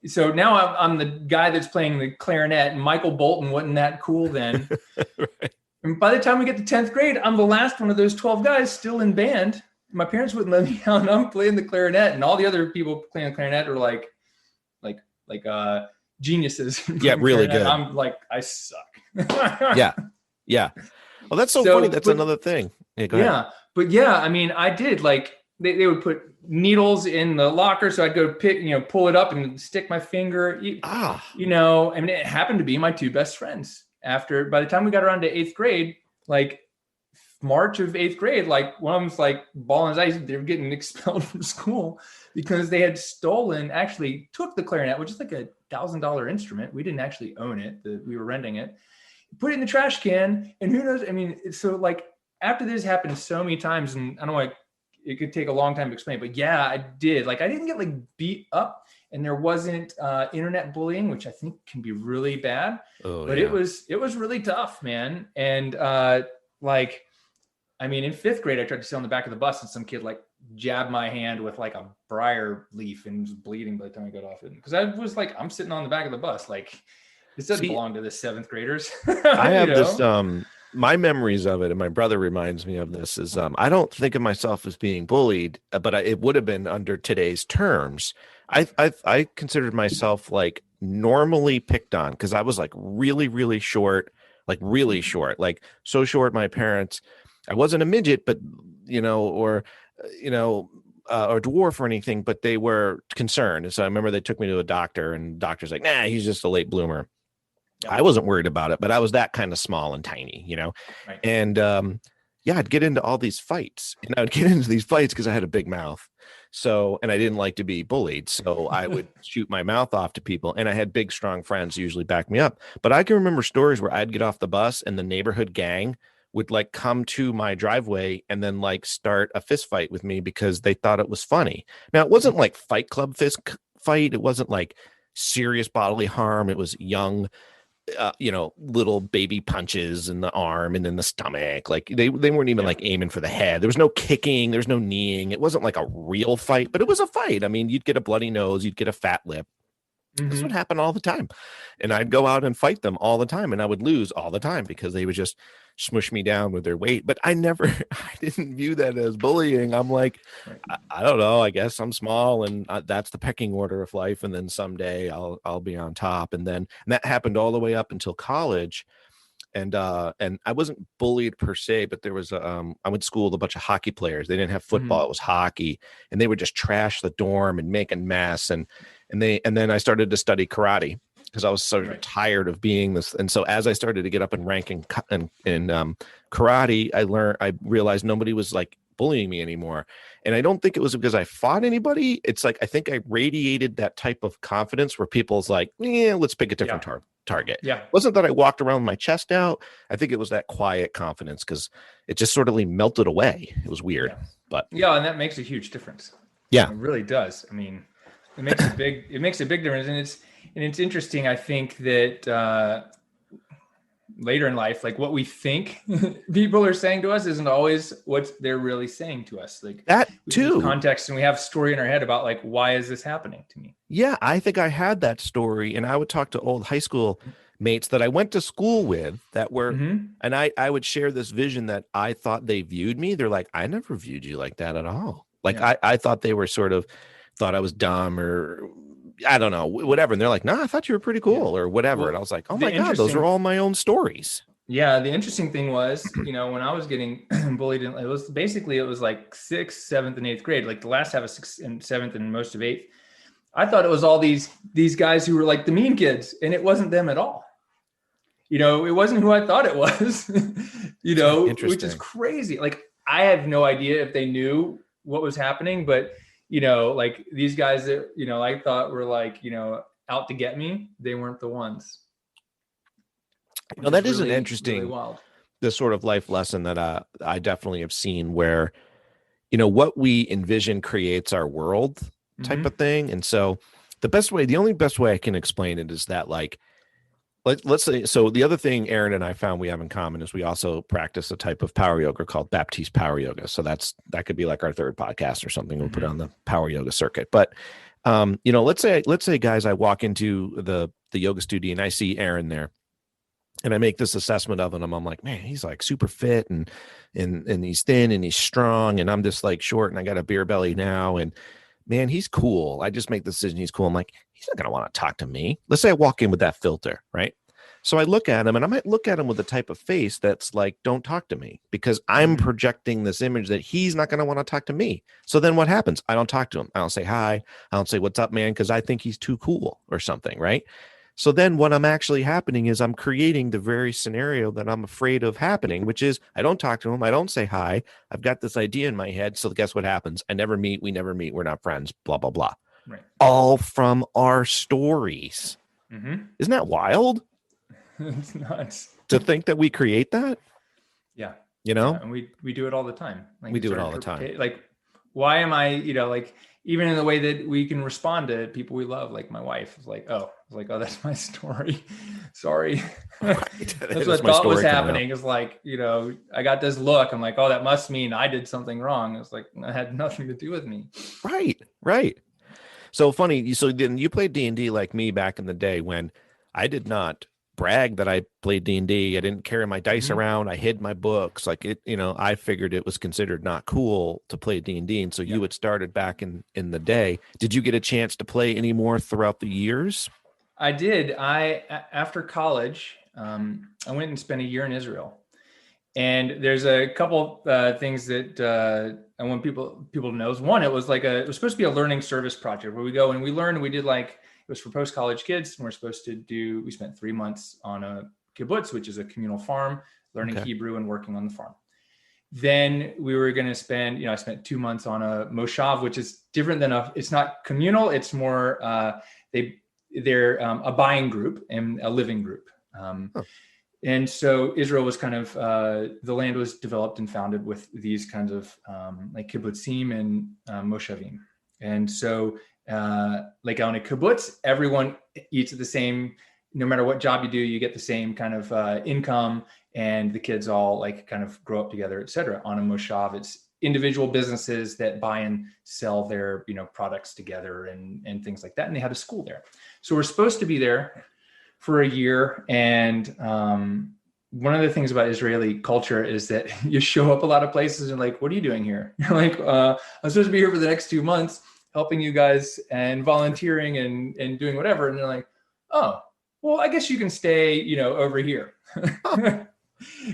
so now I'm the guy that's playing the clarinet, and Michael Bolton wasn't that cool then. Right. And by the time we get to 10th grade, I'm the last one of those 12 guys still in band. My parents wouldn't let me out, and I'm playing the clarinet, and all the other people playing the clarinet are like geniuses. Yeah, really good. I'm like, I suck. Yeah. Well, that's so funny. That's another thing. Yeah, go ahead. But yeah, I mean, I did like they would put needles in the locker, so I'd go pull it up and stick my finger. I mean, it happened to be my 2 best friends. By the time we got around to 8th grade, like March of 8th grade, like one of them's like bawling his eyes. They were getting expelled from school because they had actually took the clarinet, which is like $1,000 instrument. We didn't actually own it. We were renting it. Put it in the trash can, and who knows? I mean, so like after this happened so many times, and I don't know, it could take a long time to explain, but yeah, I did. Like, I didn't get like beat up, and there wasn't internet bullying, which I think can be really bad. But it was really tough, man. And I mean, in 5th grade, I tried to sit on the back of the bus and some kid like jabbed my hand with like a briar leaf and was bleeding by the time I got off it. Because I was like, I'm sitting on the back of the bus. Like, this doesn't belong to the 7th graders. I have this, my memories of it, and my brother reminds me of this, is I don't think of myself as being bullied, but it would have been under today's terms. I considered myself like normally picked on because I was like really, really short, like so short. My parents, I wasn't a midget, but or dwarf or anything, but they were concerned. And so I remember they took me to a doctor, and the doctor's like, nah, he's just a late bloomer. Yeah. I wasn't worried about it, but I was that kind of small and tiny, right. And I'd get into all these fights, and I would get into these fights because I had a big mouth. So, and I didn't like to be bullied. So I would shoot my mouth off to people, and I had big, strong friends usually back me up. But I can remember stories where I'd get off the bus and the neighborhood gang would like come to my driveway and then like start a fist fight with me because they thought it was funny. Now, it wasn't like Fight Club fist fight. It wasn't like serious bodily harm. It was young, little baby punches in the arm and in the stomach. Like they weren't even like aiming for the head. There was no kicking. There's no kneeing. It wasn't like a real fight, but it was a fight. I mean, you'd get a bloody nose, you'd get a fat lip. Mm-hmm. This would happen all the time. And I'd go out and fight them all the time, and I would lose all the time because they would just smush me down with their weight. But I didn't view that as bullying. I'm like, I don't know, I guess I'm small, and that's the pecking order of life. And then someday I'll be on top. And that happened all the way up until college. And I wasn't bullied per se, but there was I went to school with a bunch of hockey players. They didn't have football. Mm-hmm. It was hockey, and they would just trash the dorm and make a mess. And then I started to study karate because I was sort of tired of being this. And so as I started to get up in rank in karate, I realized nobody was like bullying me anymore. And I don't think it was because I fought anybody. It's like, I think I radiated that type of confidence where people's like, let's pick a different target. Yeah. It wasn't that I walked around with my chest out. I think it was that quiet confidence because it just sort of melted away. It was weird, but and that makes a huge difference. Yeah, it really does. I mean, it makes a big difference. And it's interesting. I think that later in life, like what we think people are saying to us isn't always what they're really saying to us. Like that too. Context, and we have a story in our head about like, why is this happening to me? Yeah, I think I had that story, and I would talk to old high school mates that I went to school with that were, and I would share this vision that I thought they viewed me. They're like, I never viewed you like that at all. Like I thought they were thought I was dumb or I don't know, whatever. And they're like, I thought you were pretty cool or whatever. And I was like, oh my God, those are all my own stories. Yeah. The interesting thing was, when I was getting bullied, it was like 6th, 7th, and 8th grade, like the last half of 6th and 7th and most of 8th. I thought it was all these guys who were like the mean kids, and it wasn't them at all. It wasn't who I thought it was, which is crazy. Like I have no idea if they knew what was happening, but like these guys that, I thought were like, out to get me, they weren't the ones. That is really, an interesting, really wild. This sort of life lesson that I definitely have seen where, what we envision creates our world type of thing. And so the only best way I can explain it is that like, let's say, so the other thing Aaron and I found we have in common is we also practice a type of power yoga called Baptiste Power Yoga. So that could be like our third podcast or something we'll put on the power yoga circuit. But, let's say guys, I walk into the yoga studio and I see Aaron there and I make this assessment of him. I'm like, man, he's like super fit and he's thin and he's strong. And I'm just like short and I got a beer belly now. And man, he's cool. I just make the decision he's cool. I'm like, he's not going to want to talk to me. Let's say I walk in with that filter, right? So I look at him and I might look at him with a type of face that's like, don't talk to me, because I'm projecting this image that he's not going to want to talk to me. So then what happens? I don't talk to him. I don't say hi. I don't say, what's up, man? Because I think he's too cool or something, right? So then what I'm actually happening is I'm creating the very scenario that I'm afraid of happening, which is I don't talk to him. I don't say hi. I've got this idea in my head. So guess what happens? I never meet. We never meet. We're not friends, blah, blah, blah. Right. All from our stories. Isn't that wild? It's nuts. To think that we create that? Yeah. Yeah, and we do it all the time. Like we do it all the time. Like, why am I, like even in the way that we can respond to people we love, like my wife is like, oh, that's my story. Sorry. Right. That's what I thought was happening. It's like, I got this look. I'm like, oh, that must mean I did something wrong. It's like, it had nothing to do with me. Right. So funny. So then you played D&D like me back in the day when I did not brag that I played D&D. I didn't carry my dice around. I hid my books. Like it, I figured it was considered not cool to play D&D. And so you had started back in the day. Did you get a chance to play any more throughout the years? I did. After college, I went and spent a year in Israel. And there's a couple things that I want people to know. One, it was supposed to be a learning service project where we go and we learned. We did it was for post-college kids, and we spent 3 months on a kibbutz, which is a communal farm, learning Hebrew and working on the farm. Then we were going to spend, I spent 2 months on a moshav, which is different than it's not communal. It's more, they're a buying group and a living group. And so Israel was kind of, the land was developed and founded with these kinds of like kibbutzim and moshavim. And so like on a kibbutz, everyone eats at the same, no matter what job you do, you get the same kind of income, and the kids all like kind of grow up together, et cetera. On a moshav, it's individual businesses that buy and sell their, products together and things like that. And they had a school there. So we're supposed to be there for a year. And one of the things about Israeli culture is that you show up a lot of places and like, what are you doing here? You're like, I'm supposed to be here for the next 2 months, helping you guys and volunteering and doing whatever. And they're like, oh, well, I guess you can stay, over here.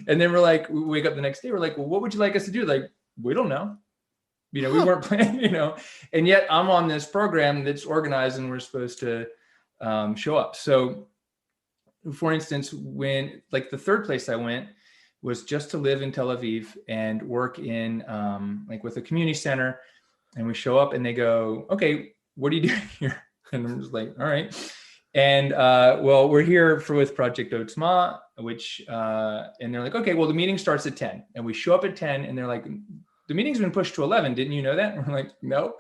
And then we're like, we wake up the next day. We're like, well, what would you like us to do? Like, we don't know. We weren't planning, and yet I'm on this program that's organized and we're supposed to show up. So for instance, when like the third place I went was just to live in Tel Aviv and work in like with a community center. And we show up and they go, okay, what are you doing here? And I'm just like, all right. And well, we're here with Project Otzma, which, and they're like, okay, well, the meeting starts at 10. And we show up at 10 and they're like, the meeting's been pushed to 11. Didn't you know that? And we're like, no.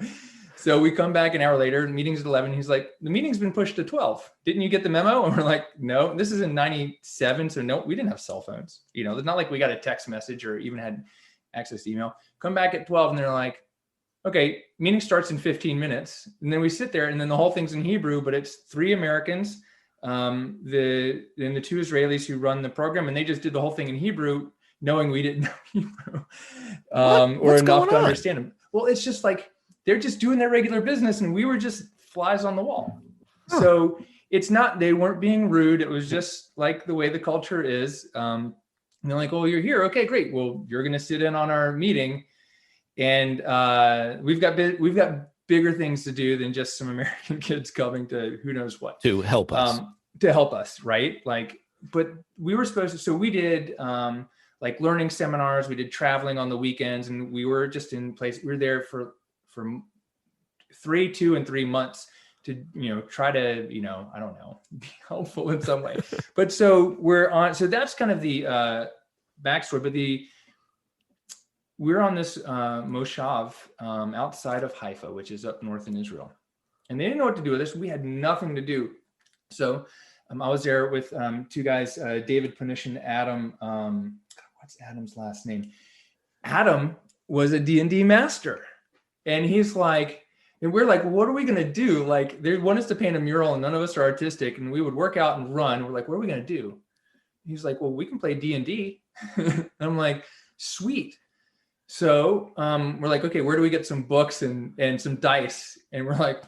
So we come back an hour later, the meeting's at 11. He's like, the meeting's been pushed to 12. Didn't you get the memo? And we're like, no, this is in 97. So no, we didn't have cell phones. It's not like we got a text message or even had access to email. Come back at 12 and they're like, okay, meeting starts in 15 minutes. And then we sit there and then the whole thing's in Hebrew, but it's 3 Americans, the 2 Israelis who run the program, and they just did the whole thing in Hebrew, knowing we didn't know Hebrew or enough to understand them. Well, it's just like, they're just doing their regular business and we were just flies on the wall. Huh. So it's not, they weren't being rude. It was just like the way the culture is. And they're like, oh, you're here. Okay, great. Well, you're going to sit in on our meeting. And we've got bigger things to do than just some American kids coming to who knows what. To help us. Right? Like, but we were supposed to, so we did like learning seminars. We did traveling on the weekends, and we were just in place. We were there for 2 and 3 months to, try to, I don't know, be helpful in some way. But so so that's kind of the backstory, but we're on this moshav outside of Haifa, which is up north in Israel. And they didn't know what to do with this. We had nothing to do. So I was there with 2 guys, David Panish and Adam. What's Adam's last name? Adam was a D&D master. And he's like, and we're like, what are we going to do? Like, they want us to paint a mural and none of us are artistic. And we would work out and run. We're like, what are we going to do? He's like, well, we can play D&D. And I'm like, sweet. So we're like, okay, where do we get some books and some dice? And we're like,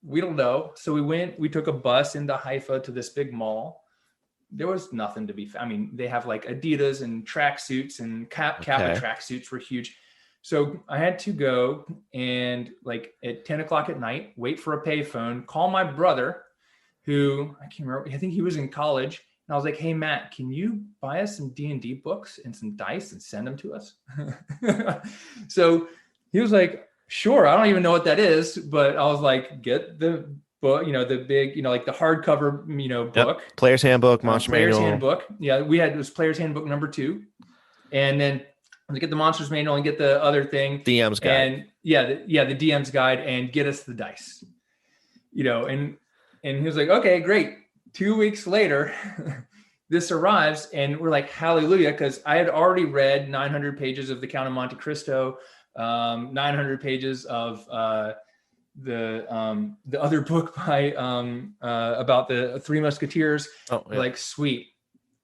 we don't know. So we took a bus into Haifa to this big mall. There was nothing to be found. I mean, they have like Adidas and tracksuits and Kappa tracksuits were huge. So I had to go and like at 10 o'clock at night, wait for a payphone, call my brother who I can't remember. I think he was in college. And I was like, hey, Matt, can you buy us some D&D books and some dice and send them to us? So he was like, sure. I don't even know what that is. But I was like, get the book, the big, like the hardcover, book. Player's Handbook, Monster Manual. Player's Handbook. Yeah, it was Player's Handbook number 2. And then and get the monsters manual and get the other thing. DM's guide. And the DM's guide, and get us the dice, and he was like, okay, great. 2 weeks later, this arrives, and we're like, hallelujah. Cause I had already read 900 pages of the Count of Monte Cristo, 900 pages of, the other book by about the Three Musketeers. Like, sweet,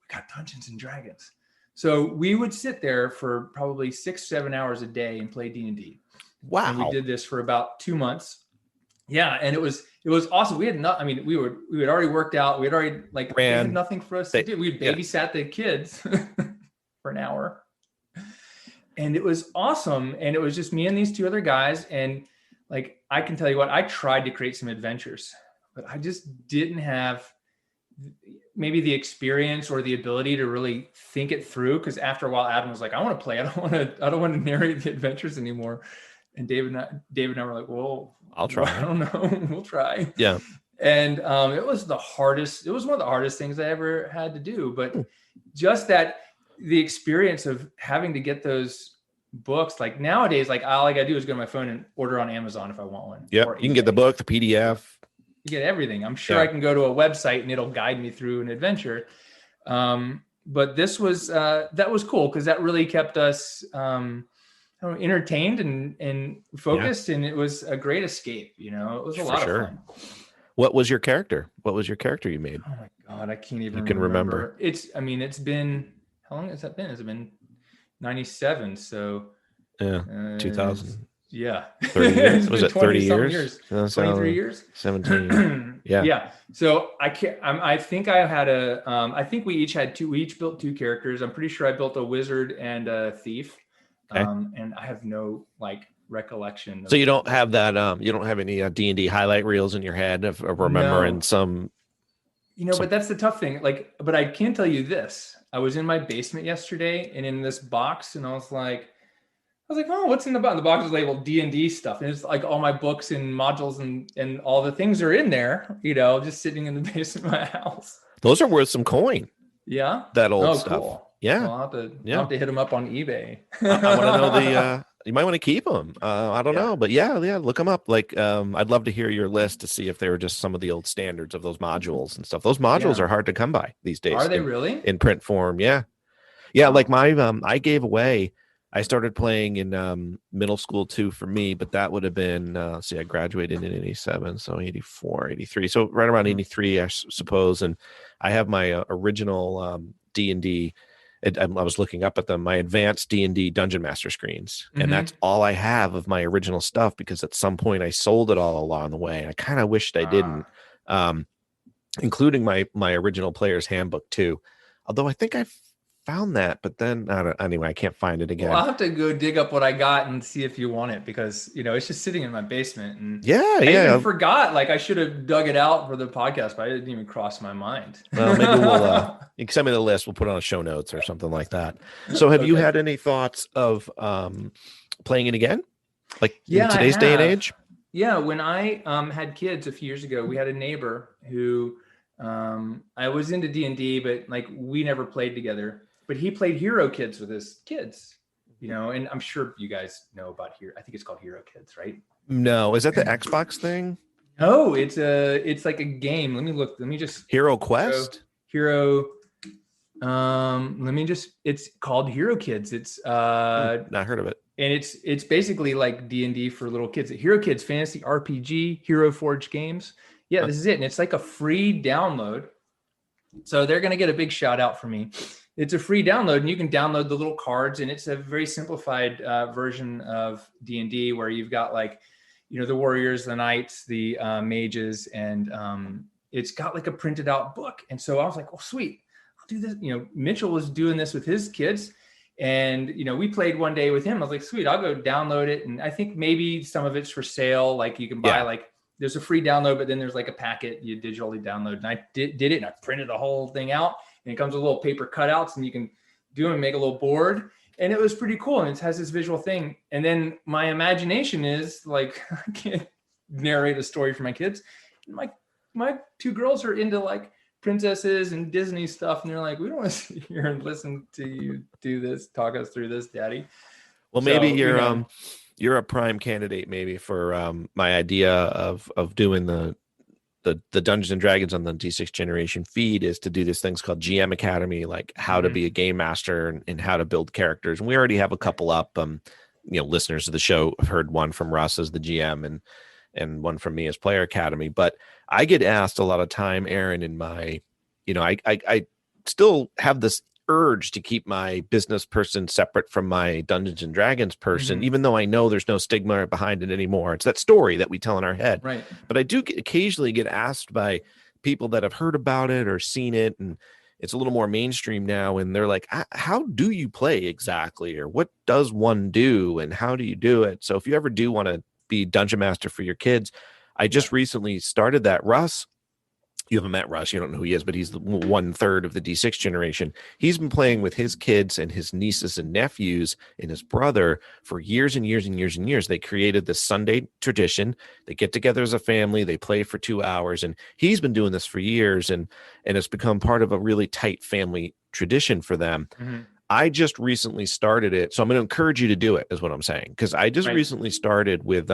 we got Dungeons and Dragons. So we would sit there for probably 6-7 hours a day and play D&D. Wow. And we did this for about 2 months. Yeah, and it was awesome. We had we had already worked out. We had already they had nothing for us to do. We babysat the kids for an hour. And it was awesome. And it was just me and these two other guys. And I can tell you what, I tried to create some adventures, but I just didn't have maybe the experience or the ability to really think it through. Cause after a while, Adam was like, I want to play. I don't want to narrate the adventures anymore. And David and I were like, well, I'll try. I don't know. We'll try. Yeah. And it was one of the hardest things I ever had to do, but just the experience of having to get those books, nowadays, all I gotta do is go to my phone and order on Amazon if I want one. Yeah, you can get the book, the PDF. You get everything. I'm sure I can go to a website and it'll guide me through an adventure. But this was that was cool because that really kept us entertained and focused, and it was a great escape. It was a lot of fun. What was your character? What was your character you made? Oh my God, I can't even. You can remember. It's been, how long has that been? Has it been 97? So 2000. Yeah. 30 years. Was it 30 years? 23 years? 17. Yeah. Yeah. So I think I had I think we each built two characters. I'm pretty sure I built a wizard and a thief. Okay. And I have no recollection. So you don't have that, you don't have any D&D highlight reels in your head of remembering some. But that's the tough thing. But I can tell you this, I was in my basement yesterday and in this box, and I was like, oh, what's in the box? The box is labeled D&D stuff. And it's all my books and modules and all the things are in there, just sitting in the basement of my house. Those are worth some coin. Yeah. That old stuff. Cool. Yeah. Well, I'll have to hit them up on eBay. I want to know you might want to keep them. I don't know, but yeah, look them up. I'd love to hear your list to see if they were just some of the old standards of those modules and stuff. Those modules are hard to come by these days. Are they really? In print form? Yeah. Yeah. Like my, I gave away, I started playing in middle school too for me, but that would have been, I graduated in 87, so 84, 83. So right around 83, I suppose. And I have my original D&D. I was looking up at them, my advanced D&D Dungeon Master screens. And that's all I have of my original stuff, because at some point I sold it all along the way. I kind of wished I didn't, including my original player's handbook too. Although I think I found that, but then anyway, I can't find it again. Well, I'll have to go dig up what I got and see if you want it, because it's just sitting in my basement. And I even forgot, I should have dug it out for the podcast, but I didn't even cross my mind. Well, maybe we'll you can send me the list. We'll put it on show notes or something like that. So have you had any thoughts of playing it again? In today's day and age? Yeah, when I had kids a few years ago, we had a neighbor who I was into D&D, but we never played together. But he played Hero Kids with his kids, and I'm sure you guys know about Hero. I think it's called Hero Kids, right? No, is that the Xbox thing? No, it's like a game. Let me look. Let me just Hero Quest. It's called Hero Kids. It's not heard of it. And it's basically like D&D for little kids. Hero Kids Fantasy RPG, Hero Forge games. Yeah, this is it. And it's like a free download. So they're going to get a big shout out from me. It's a free download, and you can download the little cards, and it's a very simplified version of D&D where you've got the warriors, the knights, the mages, and it's got a printed out book. And so I was like, oh, sweet, I'll do this. Mitchell was doing this with his kids, and we played one day with him. I was like, sweet, I'll go download it. And I think maybe some of it's for sale. You can buy there's a free download, but then there's a packet you digitally download. And I did it, and I printed the whole thing out. And it comes with little paper cutouts, and you can do them and make a little board. And it was pretty cool. And it has this visual thing. And then my imagination is I can't narrate a story for my kids. My two girls are into princesses and Disney stuff, and they're like, we don't want to sit here and listen to you do this, talk us through this, Daddy. Well, maybe you're a prime candidate maybe for my idea of doing the Dungeons and Dragons on the D6 generation feed is to do these things called GM Academy, like how to be a game master and how to build characters. And we already have a couple up. Listeners of the show have heard one from Russ as the GM and one from me as Player Academy. But I get asked a lot of time, Aaron, in my, I still have this urge to keep my business person separate from my Dungeons and Dragons person, even though I know there's no stigma behind it anymore. It's that story that we tell in our head. Right. But I do occasionally get asked by people that have heard about it or seen it, and it's a little more mainstream now. And they're like, how do you play exactly? Or what does one do? And how do you do it? So if you ever do want to be dungeon master for your kids, I just recently started that. Russ, you haven't met Russ, you don't know who he is, but he's the 1/3 of the D6 generation. He's been playing with his kids and his nieces and nephews and his brother for years and years and years and years. They created this Sunday tradition. They get together as a family, they play for 2 hours, and he's been doing this for years, and it's become part of a really tight family tradition for them. I just recently started it, so I'm going to encourage you to do it, is what I'm saying, because I just recently started with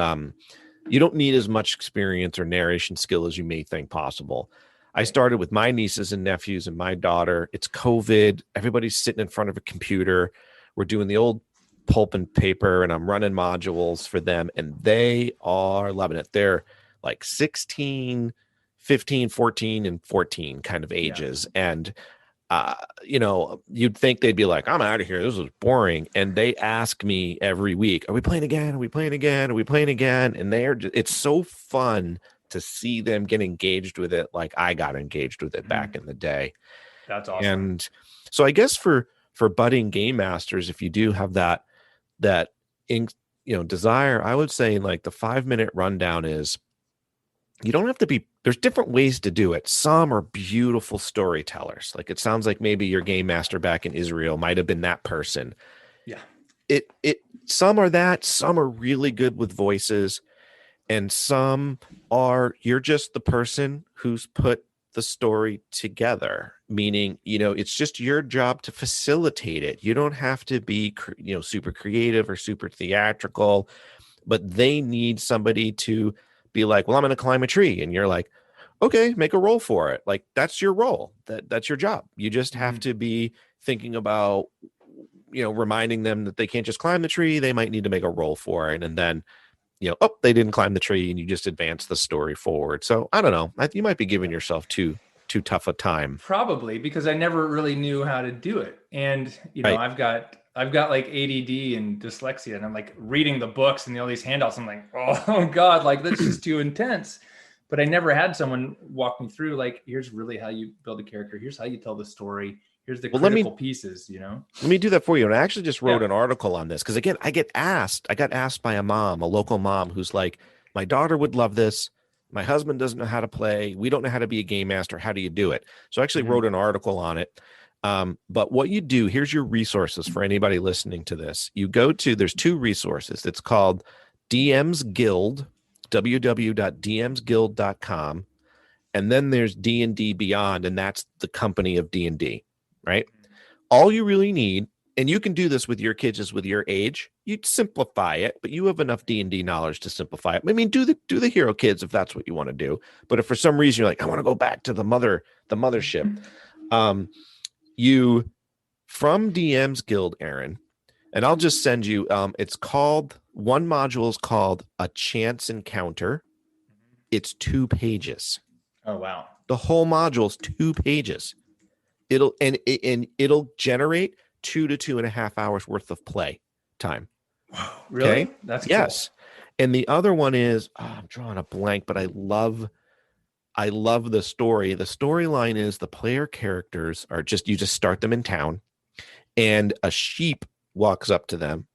you don't need as much experience or narration skill as you may think possible. I started with my nieces and nephews and my daughter. It's COVID. Everybody's sitting in front of a computer. We're doing the old pulp and paper, and I'm running modules for them, and they are loving it. They're like 16, 15, 14, and 14 kind of ages. And you'd think they'd be like, I'm out of here, this was boring. And they ask me every week, are we playing again? Are we playing again? Are we playing again? And it's so fun to see them get engaged with it like I got engaged with it back in the day. That's awesome. And so I guess for budding game masters, if you do have that desire, I would say like the 5-minute rundown is, you don't have to be, there's different ways to do it. Some are beautiful storytellers. Like it sounds like maybe your game master back in Israel might have been that person. Yeah. Some are that, some are really good with voices, and some are, you're just the person who's put the story together, meaning, it's just your job to facilitate it. You don't have to be, super creative or super theatrical, but they need somebody to be like, well, I'm going to climb a tree. And you're like, okay, make a roll for it. Like that's your role. That's your job. You just have to be thinking about, reminding them that they can't just climb the tree. They might need to make a roll for it. And then, they didn't climb the tree, and you just advance the story forward. So I don't know. You might be giving yourself too tough a time. Probably, because I never really knew how to do it. And, I've got like ADD and dyslexia, and I'm like reading the books and all these handouts. I'm like, oh God, like that's just too intense. But I never had someone walk me through, like, here's really how you build a character. Here's how you tell the story. Here's the critical pieces, Let me do that for you. And I actually just wrote an article on this. Because again, I got asked by a local mom who's like, my daughter would love this. My husband doesn't know how to play. We don't know how to be a game master. How do you do it? So I actually wrote an article on it. But what you do, here's your resources for anybody listening to this. You go to, there's 2 resources. It's called DM's Guild, www.dmsguild.com. And then there's D&D Beyond, and that's the company of D&D, right? All you really need, and you can do this with your kids, is with your age. You'd simplify it, but you have enough D&D knowledge to simplify it. I mean, do the hero kids if that's what you want to do. But if for some reason you're like, I want to go back to the mothership, you from DM's Guild, Aaron, and I'll just send you, it's called, one module is called A Chance Encounter. It's 2 pages. Oh, wow. The whole module is 2 pages. It'll generate 2 to 2.5 hours worth of play time. Wow. Really? Okay? That's yes. Cool. And the other one is, I'm drawing a blank, but I love the story. The storyline is the player characters are you just start them in town, and a sheep walks up to them,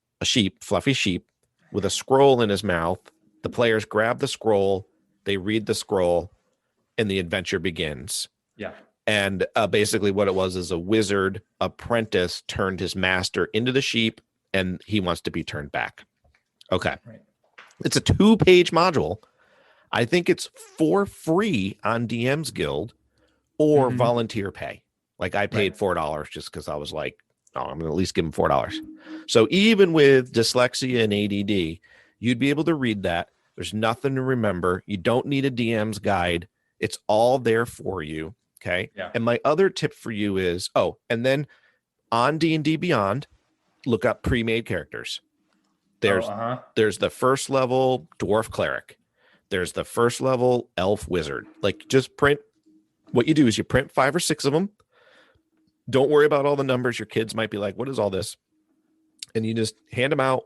fluffy sheep with a scroll in his mouth. The players grab the scroll, they read the scroll, and the adventure begins. Yeah. And basically what it was is a wizard apprentice turned his master into the sheep, and he wants to be turned back. Okay. Right. It's a 2-page module. I think it's for free on DM's Guild, or volunteer pay. Like I paid $4 just because I was like, oh, I'm gonna at least give them $4. So even with dyslexia and ADD, you'd be able to read that. There's nothing to remember. You don't need a DM's guide. It's all there for you. Okay. Yeah. And my other tip for you is, and then on D&D Beyond, look up pre-made characters. There's the first level dwarf cleric. There's the first level elf wizard. Like just print. What you do is you print 5 or 6 of them. Don't worry about all the numbers. Your kids might be like, what is all this? And you just hand them out.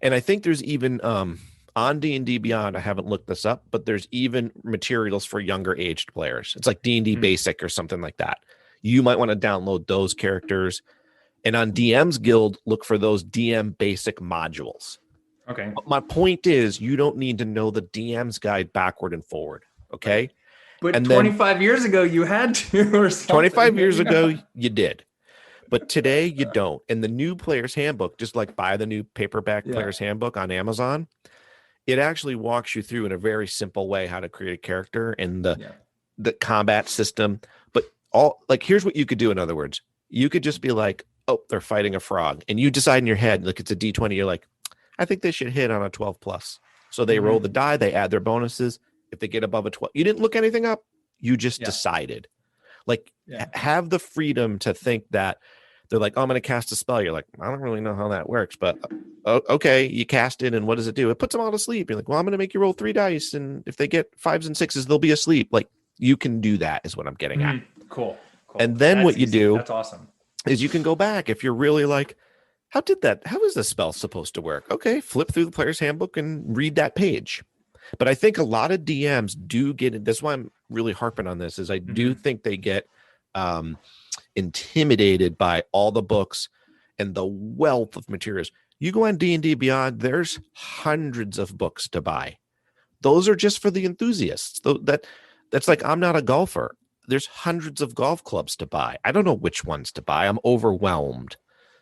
And I think there's even on D&D Beyond, I haven't looked this up, but there's even materials for younger aged players. It's like D&D Basic or something like that. You might want to download those characters. And on DM's Guild, look for those DM Basic modules. Okay. But my point is, you don't need to know the DM's guide backward and forward. Okay. But and 25 years ago, you had to, or something. 25 years ago, you did. But today, you don't. And the new Player's Handbook, just like buy the new paperback Player's Handbook on Amazon, it actually walks you through in a very simple way how to create a character and the combat system. But here's what you could do, in other words. You could just be like, oh, they're fighting a frog. And you decide in your head, like it's a D20, you're like, I think they should hit on a 12 plus. So they roll the die, they add their bonuses. If they get above a 12, you didn't look anything up. You just decided. Have the freedom to think that they're like, oh, I'm going to cast a spell. You're like, I don't really know how that works, but okay, you cast it. And what does it do? It puts them all to sleep. You're like, well, I'm going to make you roll 3 dice. And if they get 5s and 6s, they'll be asleep. Like you can do that is what I'm getting at. Cool. And then That's what you easy. do That's awesome. Is you can go back if you're really like, how is this spell supposed to work? Okay, flip through the Player's Handbook and read that page. But I think a lot of DMs do get it. That's why I'm really harping on this, is I do think they get intimidated by all the books and the wealth of materials. You go on D&D Beyond, there's hundreds of books to buy. Those are just for the enthusiasts. That's like, I'm not a golfer. There's hundreds of golf clubs to buy. I don't know which ones to buy. I'm overwhelmed.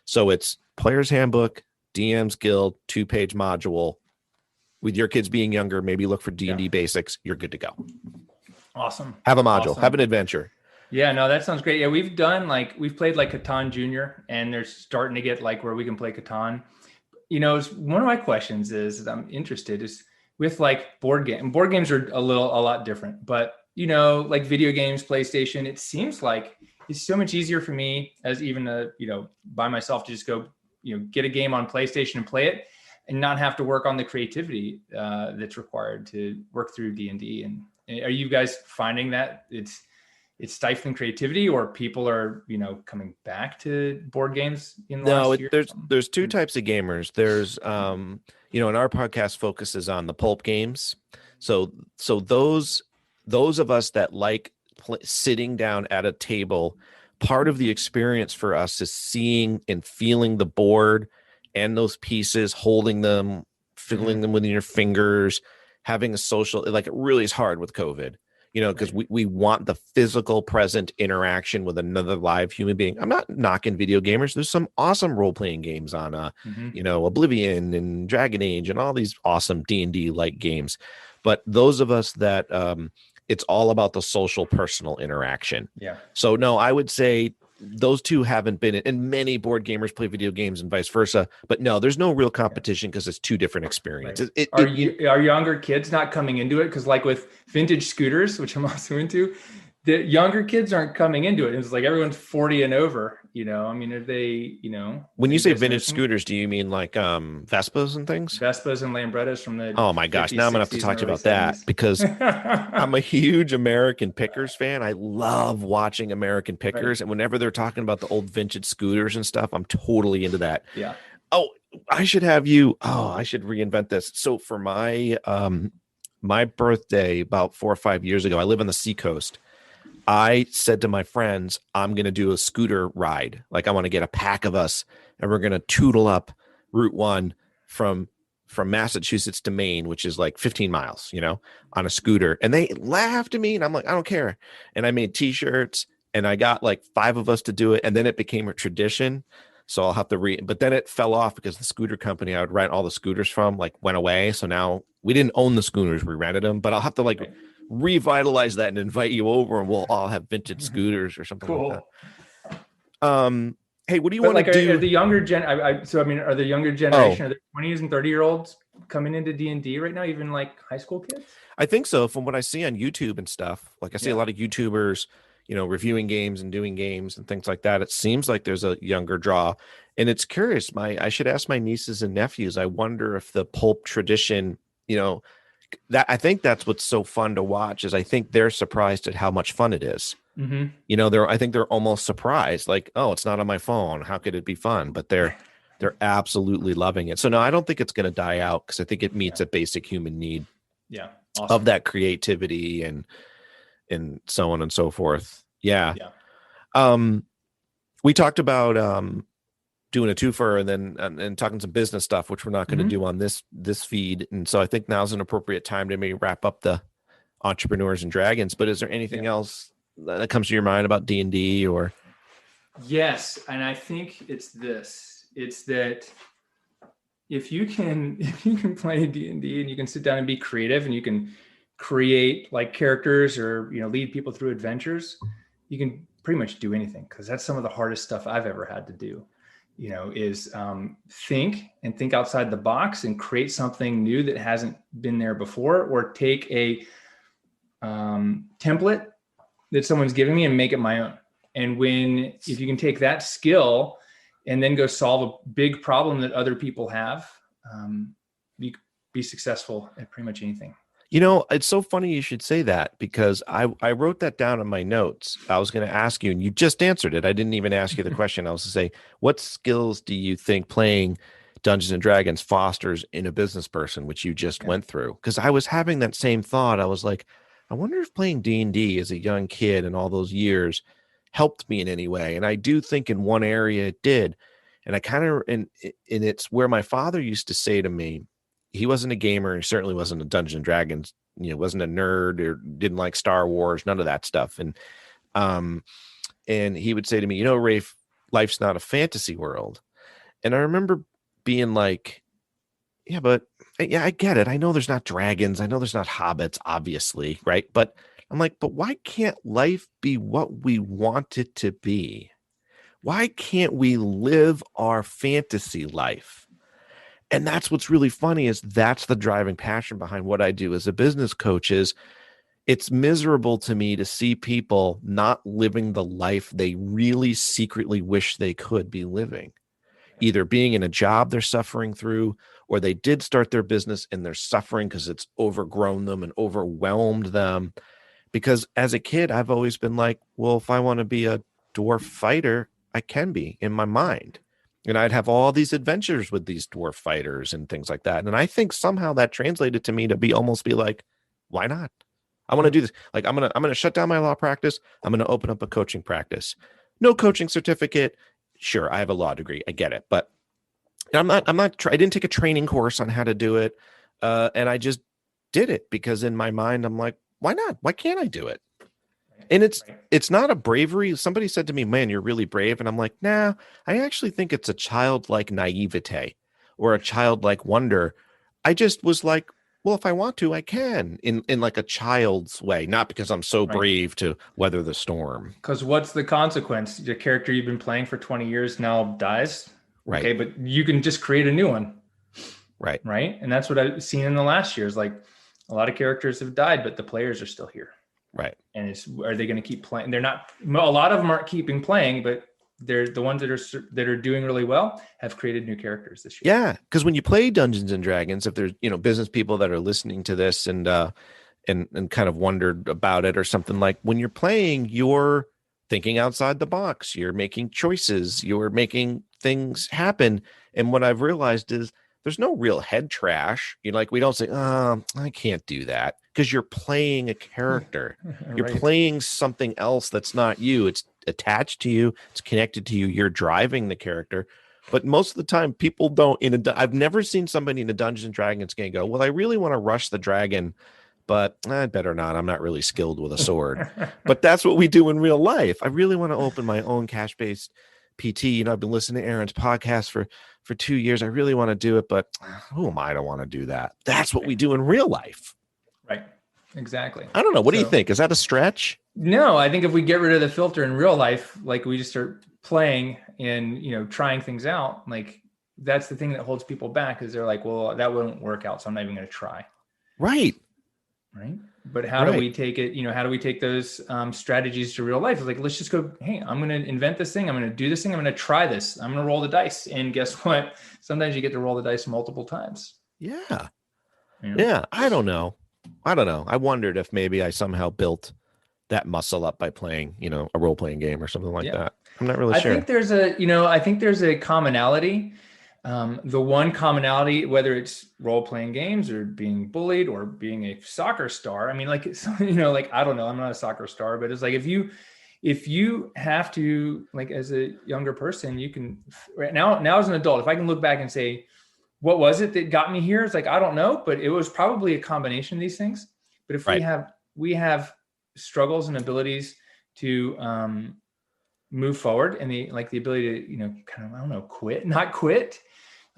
So it's Player's Handbook, DM's Guild, 2-page module. With your kids being younger, maybe look for D&D Basics. You're good to go. Awesome. Have a module. Awesome. Have an adventure. Yeah, no, that sounds great. Yeah, we've played like Catan Junior, and they're starting to get like where we can play Catan. You know, one of my questions is, I'm interested, is with like board games are a lot different, but you know, like video games, PlayStation, it seems like it's so much easier for me as even by myself to just go, get a game on PlayStation and play it and not have to work on the creativity that's required to work through D&D. And are you guys finding that it's stifling creativity, or people are, coming back to board games in the last year? There's 2 types of gamers. There's, and our podcast focuses on the pulp games. So those of us that like sitting down at a table, part of the experience for us is seeing and feeling the board and those pieces, holding them, fiddling them with your fingers, having a social, like it really is hard with COVID, because we want the physical present interaction with another live human being. I'm not knocking video gamers. There's some awesome role-playing games on, Oblivion and Dragon Age and all these awesome D&D like games. But those of us that it's all about the social, personal interaction. Yeah. So no, I would say those 2 haven't been, and many board gamers play video games and vice versa. But no, there's no real competition because it's 2 different experiences. Right. Are younger kids not coming into it? Because like with vintage scooters, which I'm also into, the younger kids aren't coming into it. It's like everyone's 40 and over, I mean, are they, when you say vintage scooters, do you mean like Vespas and things? Vespas and Lambrettas from the Oh my gosh, 50s, now I'm gonna have to talk to you about that, because I'm a huge American Pickers fan. I love watching American Pickers, and whenever they're talking about the old vintage scooters and stuff, I'm totally into that. Yeah. Oh, I should reinvent this. So for my my birthday about 4 or 5 years ago, I live on the seacoast. I said to my friends, I'm going to do a scooter ride. Like I want to get a pack of us and we're going to tootle up Route 1 from Massachusetts to Maine, which is like 15 miles, on a scooter. And they laughed at me and I'm like, I don't care. And I made t-shirts and I got like 5 of us to do it. And then it became a tradition. So I'll have to but then it fell off because the scooter company I would rent all the scooters from went away. So now we didn't own the scooters. We rented them, but I'll have to revitalize that and invite you over, and we'll all have vintage scooters or something like that. Hey, what do you want to do? Are the younger gen? Are the younger generation, are the 20s and 30-year-olds coming into D&D right now, even like high school kids? I think so. From what I see on YouTube and stuff, like I see a lot of YouTubers, reviewing games and doing games and things like that. It seems like there's a younger draw, and it's curious. I should ask my nieces and nephews. I wonder if the pulp tradition, that I think that's what's so fun to watch is I think they're surprised at how much fun it is. Mm-hmm. I think they're almost surprised, like, oh, it's not on my phone. How could it be fun? But they're absolutely loving it. So no, I don't think it's going to die out because I think it meets a basic human need. Yeah. Awesome. Of that creativity and so on and so forth. Yeah. We talked about doing a twofer and talking some business stuff, which we're not going to do on this feed. And so I think now's an appropriate time to maybe wrap up the Entrepreneurs and Dragons. But is there anything else that comes to your mind about D&D or? Yes. And I think it's this. It's that if you can play D&D and you can sit down and be creative and you can create like characters or, lead people through adventures, you can pretty much do anything. Cause that's some of the hardest stuff I've ever had to do, is think outside the box and create something new that hasn't been there before, or take a template that someone's giving me and make it my own. And if you can take that skill and then go solve a big problem that other people have, you be successful at pretty much anything. It's so funny you should say that because I wrote that down in my notes. I was going to ask you, and you just answered it. I didn't even ask you the question. I was to say, what skills do you think playing Dungeons and Dragons fosters in a business person, which you just went through? Because I was having that same thought. I was like, I wonder if playing D&D as a young kid in all those years helped me in any way. And I do think in one area it did. And I kind of, and it's where my father used to say to me, he wasn't a gamer. He certainly wasn't a Dungeons and Dragons, wasn't a nerd or didn't like Star Wars, none of that stuff. And he would say to me, Raef, life's not a fantasy world. And I remember being like, I get it. I know there's not dragons. I know there's not hobbits, obviously. Right. But I'm like, but why can't life be what we want it to be? Why can't we live our fantasy life? And that's what's really funny is that's the driving passion behind what I do as a business coach is it's miserable to me to see people not living the life they really secretly wish they could be living. Either being in a job they're suffering through, or they did start their business and they're suffering because it's overgrown them and overwhelmed them. Because as a kid, I've always been like, well, if I want to be a dwarf fighter, I can be in my mind. And I'd have all these adventures with these dwarf fighters and things like that. And I think somehow that translated to me to almost be like, why not? I want to do this. Like, I'm going to shut down my law practice. I'm going to open up a coaching practice. No coaching certificate. Sure, I have a law degree. I get it. But I didn't take a training course on how to do it. And I just did it because in my mind, I'm like, why not? Why can't I do it? And it's not a bravery. Somebody said to me, man, you're really brave. And I'm like, nah, I actually think it's a childlike naivete or a childlike wonder. I just was like, well, if I want to, I can in like a child's way, not because I'm so brave to weather the storm. Because what's the consequence? The character you've been playing for 20 years now dies. Right. Okay, but you can just create a new one. Right. Right. And that's what I've seen in the last years. Like a lot of characters have died, but the players are still here. Right. And are they going to keep playing? They're not, a lot of them aren't keeping playing, but they're the ones that are doing really well have created new characters this year. Yeah. Because when you play Dungeons and Dragons, if there's, business people that are listening to this and kind of wondered about it or something, like when you're playing, you're thinking outside the box, you're making choices, you're making things happen. And what I've realized is there's no real head trash. We don't say, I can't do that, because you're playing a character. You're playing something else that's not you. It's attached to you. It's connected to you. You're driving the character. But most of the time, people don't. I've never seen somebody in a Dungeons and Dragons game go, well, I really want to rush the dragon, but I'd better not. I'm not really skilled with a sword. But that's what we do in real life. I really want to open my own cash-based PT. I've been listening to Aaron's podcast for 2 years. I really want to do it, but who am I to want to do that? That's what we do in real life. Right. Exactly. I don't know. What do you think? Is that a stretch? No, I think if we get rid of the filter in real life, like we just start playing and, trying things out, like that's the thing that holds people back is they're like, well, that wouldn't work out, so I'm not even going to try. Right. But how do we take it? How do we take those strategies to real life? It's like, let's just go, hey, I'm going to invent this thing. I'm going to do this thing. I'm going to try this. I'm going to roll the dice. And guess what? Sometimes you get to roll the dice multiple times. Yeah. Yeah. I don't know. I wondered if maybe I somehow built that muscle up by playing, a role-playing game or something like that. I'm not really sure. I think there's a commonality. The one commonality, whether it's role-playing games or being bullied or being a soccer star. I mean, like, it's, like, I don't know, I'm not a soccer star, but it's like, if you have to, like, as a younger person, you can right now as an adult, if I can look back and say, what was it that got me here? It's like, I don't know, but it was probably a combination of these things. But if we have struggles and abilities to, move forward and the ability to, kind of, I don't know, not quit.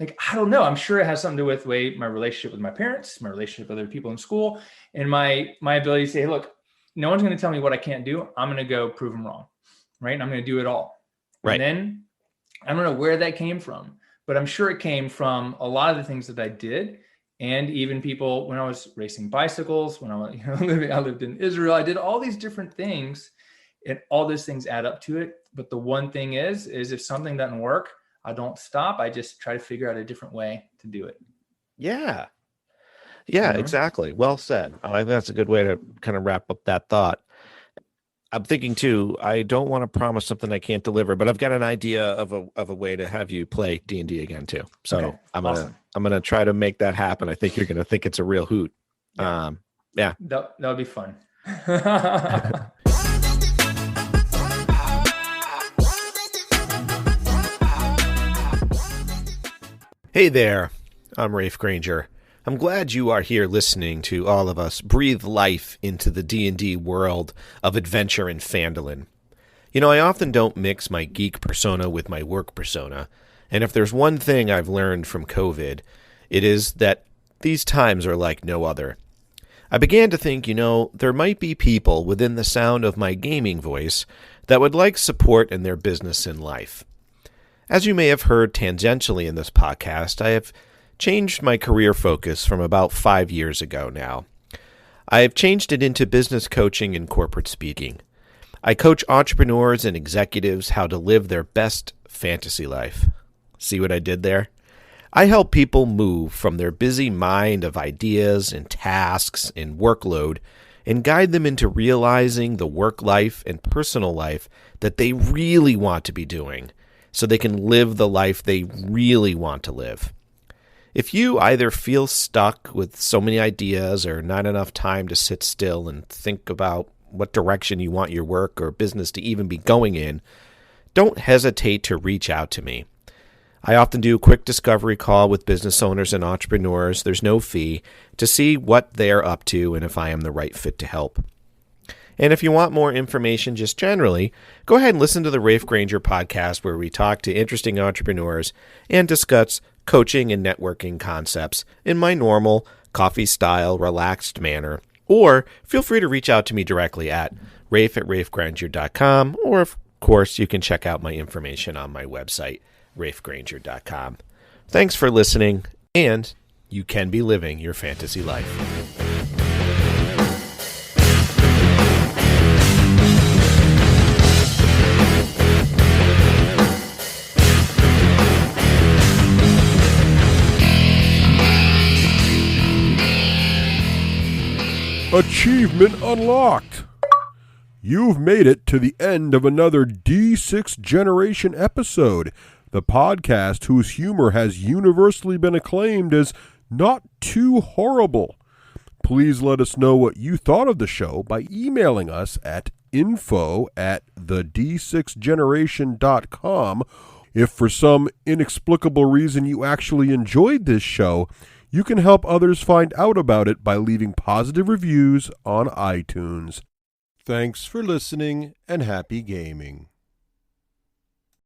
Like, I don't know. I'm sure it has something to do with my relationship with my parents, my relationship with other people in school, and my ability to say, hey, look, no one's going to tell me what I can't do. I'm going to go prove them wrong. Right. And I'm going to do it all. Right. And then I don't know where that came from, but I'm sure it came from a lot of the things that I did. And even people, when I was racing bicycles, when I was, I lived in Israel, I did all these different things, and all those things add up to it. But the one thing is if something doesn't work, I don't stop. I just try to figure out a different way to do it. Yeah. Yeah, exactly. Well said. I think that's a good way to kind of wrap up that thought. I'm thinking too, I don't want to promise something I can't deliver, but I've got an idea of a way to have you play D&D again too. So okay. I'm going to try to make that happen. I think you're going to think it's a real hoot. Yeah. That would be fun. Hey there, I'm Raef Granger. I'm glad you are here listening to all of us breathe life into the D&D world of adventure and fandolin. I often don't mix my geek persona with my work persona, and if there's one thing I've learned from COVID, it is that these times are like no other. I began to think, there might be people within the sound of my gaming voice that would like support in their business and life. As you may have heard tangentially in this podcast, I have changed my career focus from about 5 years ago now. I have changed it into business coaching and corporate speaking. I coach entrepreneurs and executives how to live their best fantasy life. See what I did there? I help people move from their busy mind of ideas and tasks and workload and guide them into realizing the work life and personal life that they really want to be doing, so they can live the life they really want to live. If you either feel stuck with so many ideas or not enough time to sit still and think about what direction you want your work or business to even be going in, don't hesitate to reach out to me. I often do a quick discovery call with business owners and entrepreneurs. There's no fee to see what they're up to and if I am the right fit to help. And if you want more information just generally, go ahead and listen to the Raef Granger podcast, where we talk to interesting entrepreneurs and discuss coaching and networking concepts in my normal, coffee-style, relaxed manner. Or feel free to reach out to me directly at raef@raefgranger.com, or of course, you can check out my information on my website, raefgranger.com. Thanks for listening, and you can be living your fantasy life. Achievement unlocked! You've made it to the end of another D6 Generation episode, the podcast whose humor has universally been acclaimed as not too horrible. Please let us know what you thought of the show by emailing us at info@the d6generation.com. If for some inexplicable reason you actually enjoyed this show, you can help others find out about it by leaving positive reviews on iTunes. Thanks for listening, and happy gaming.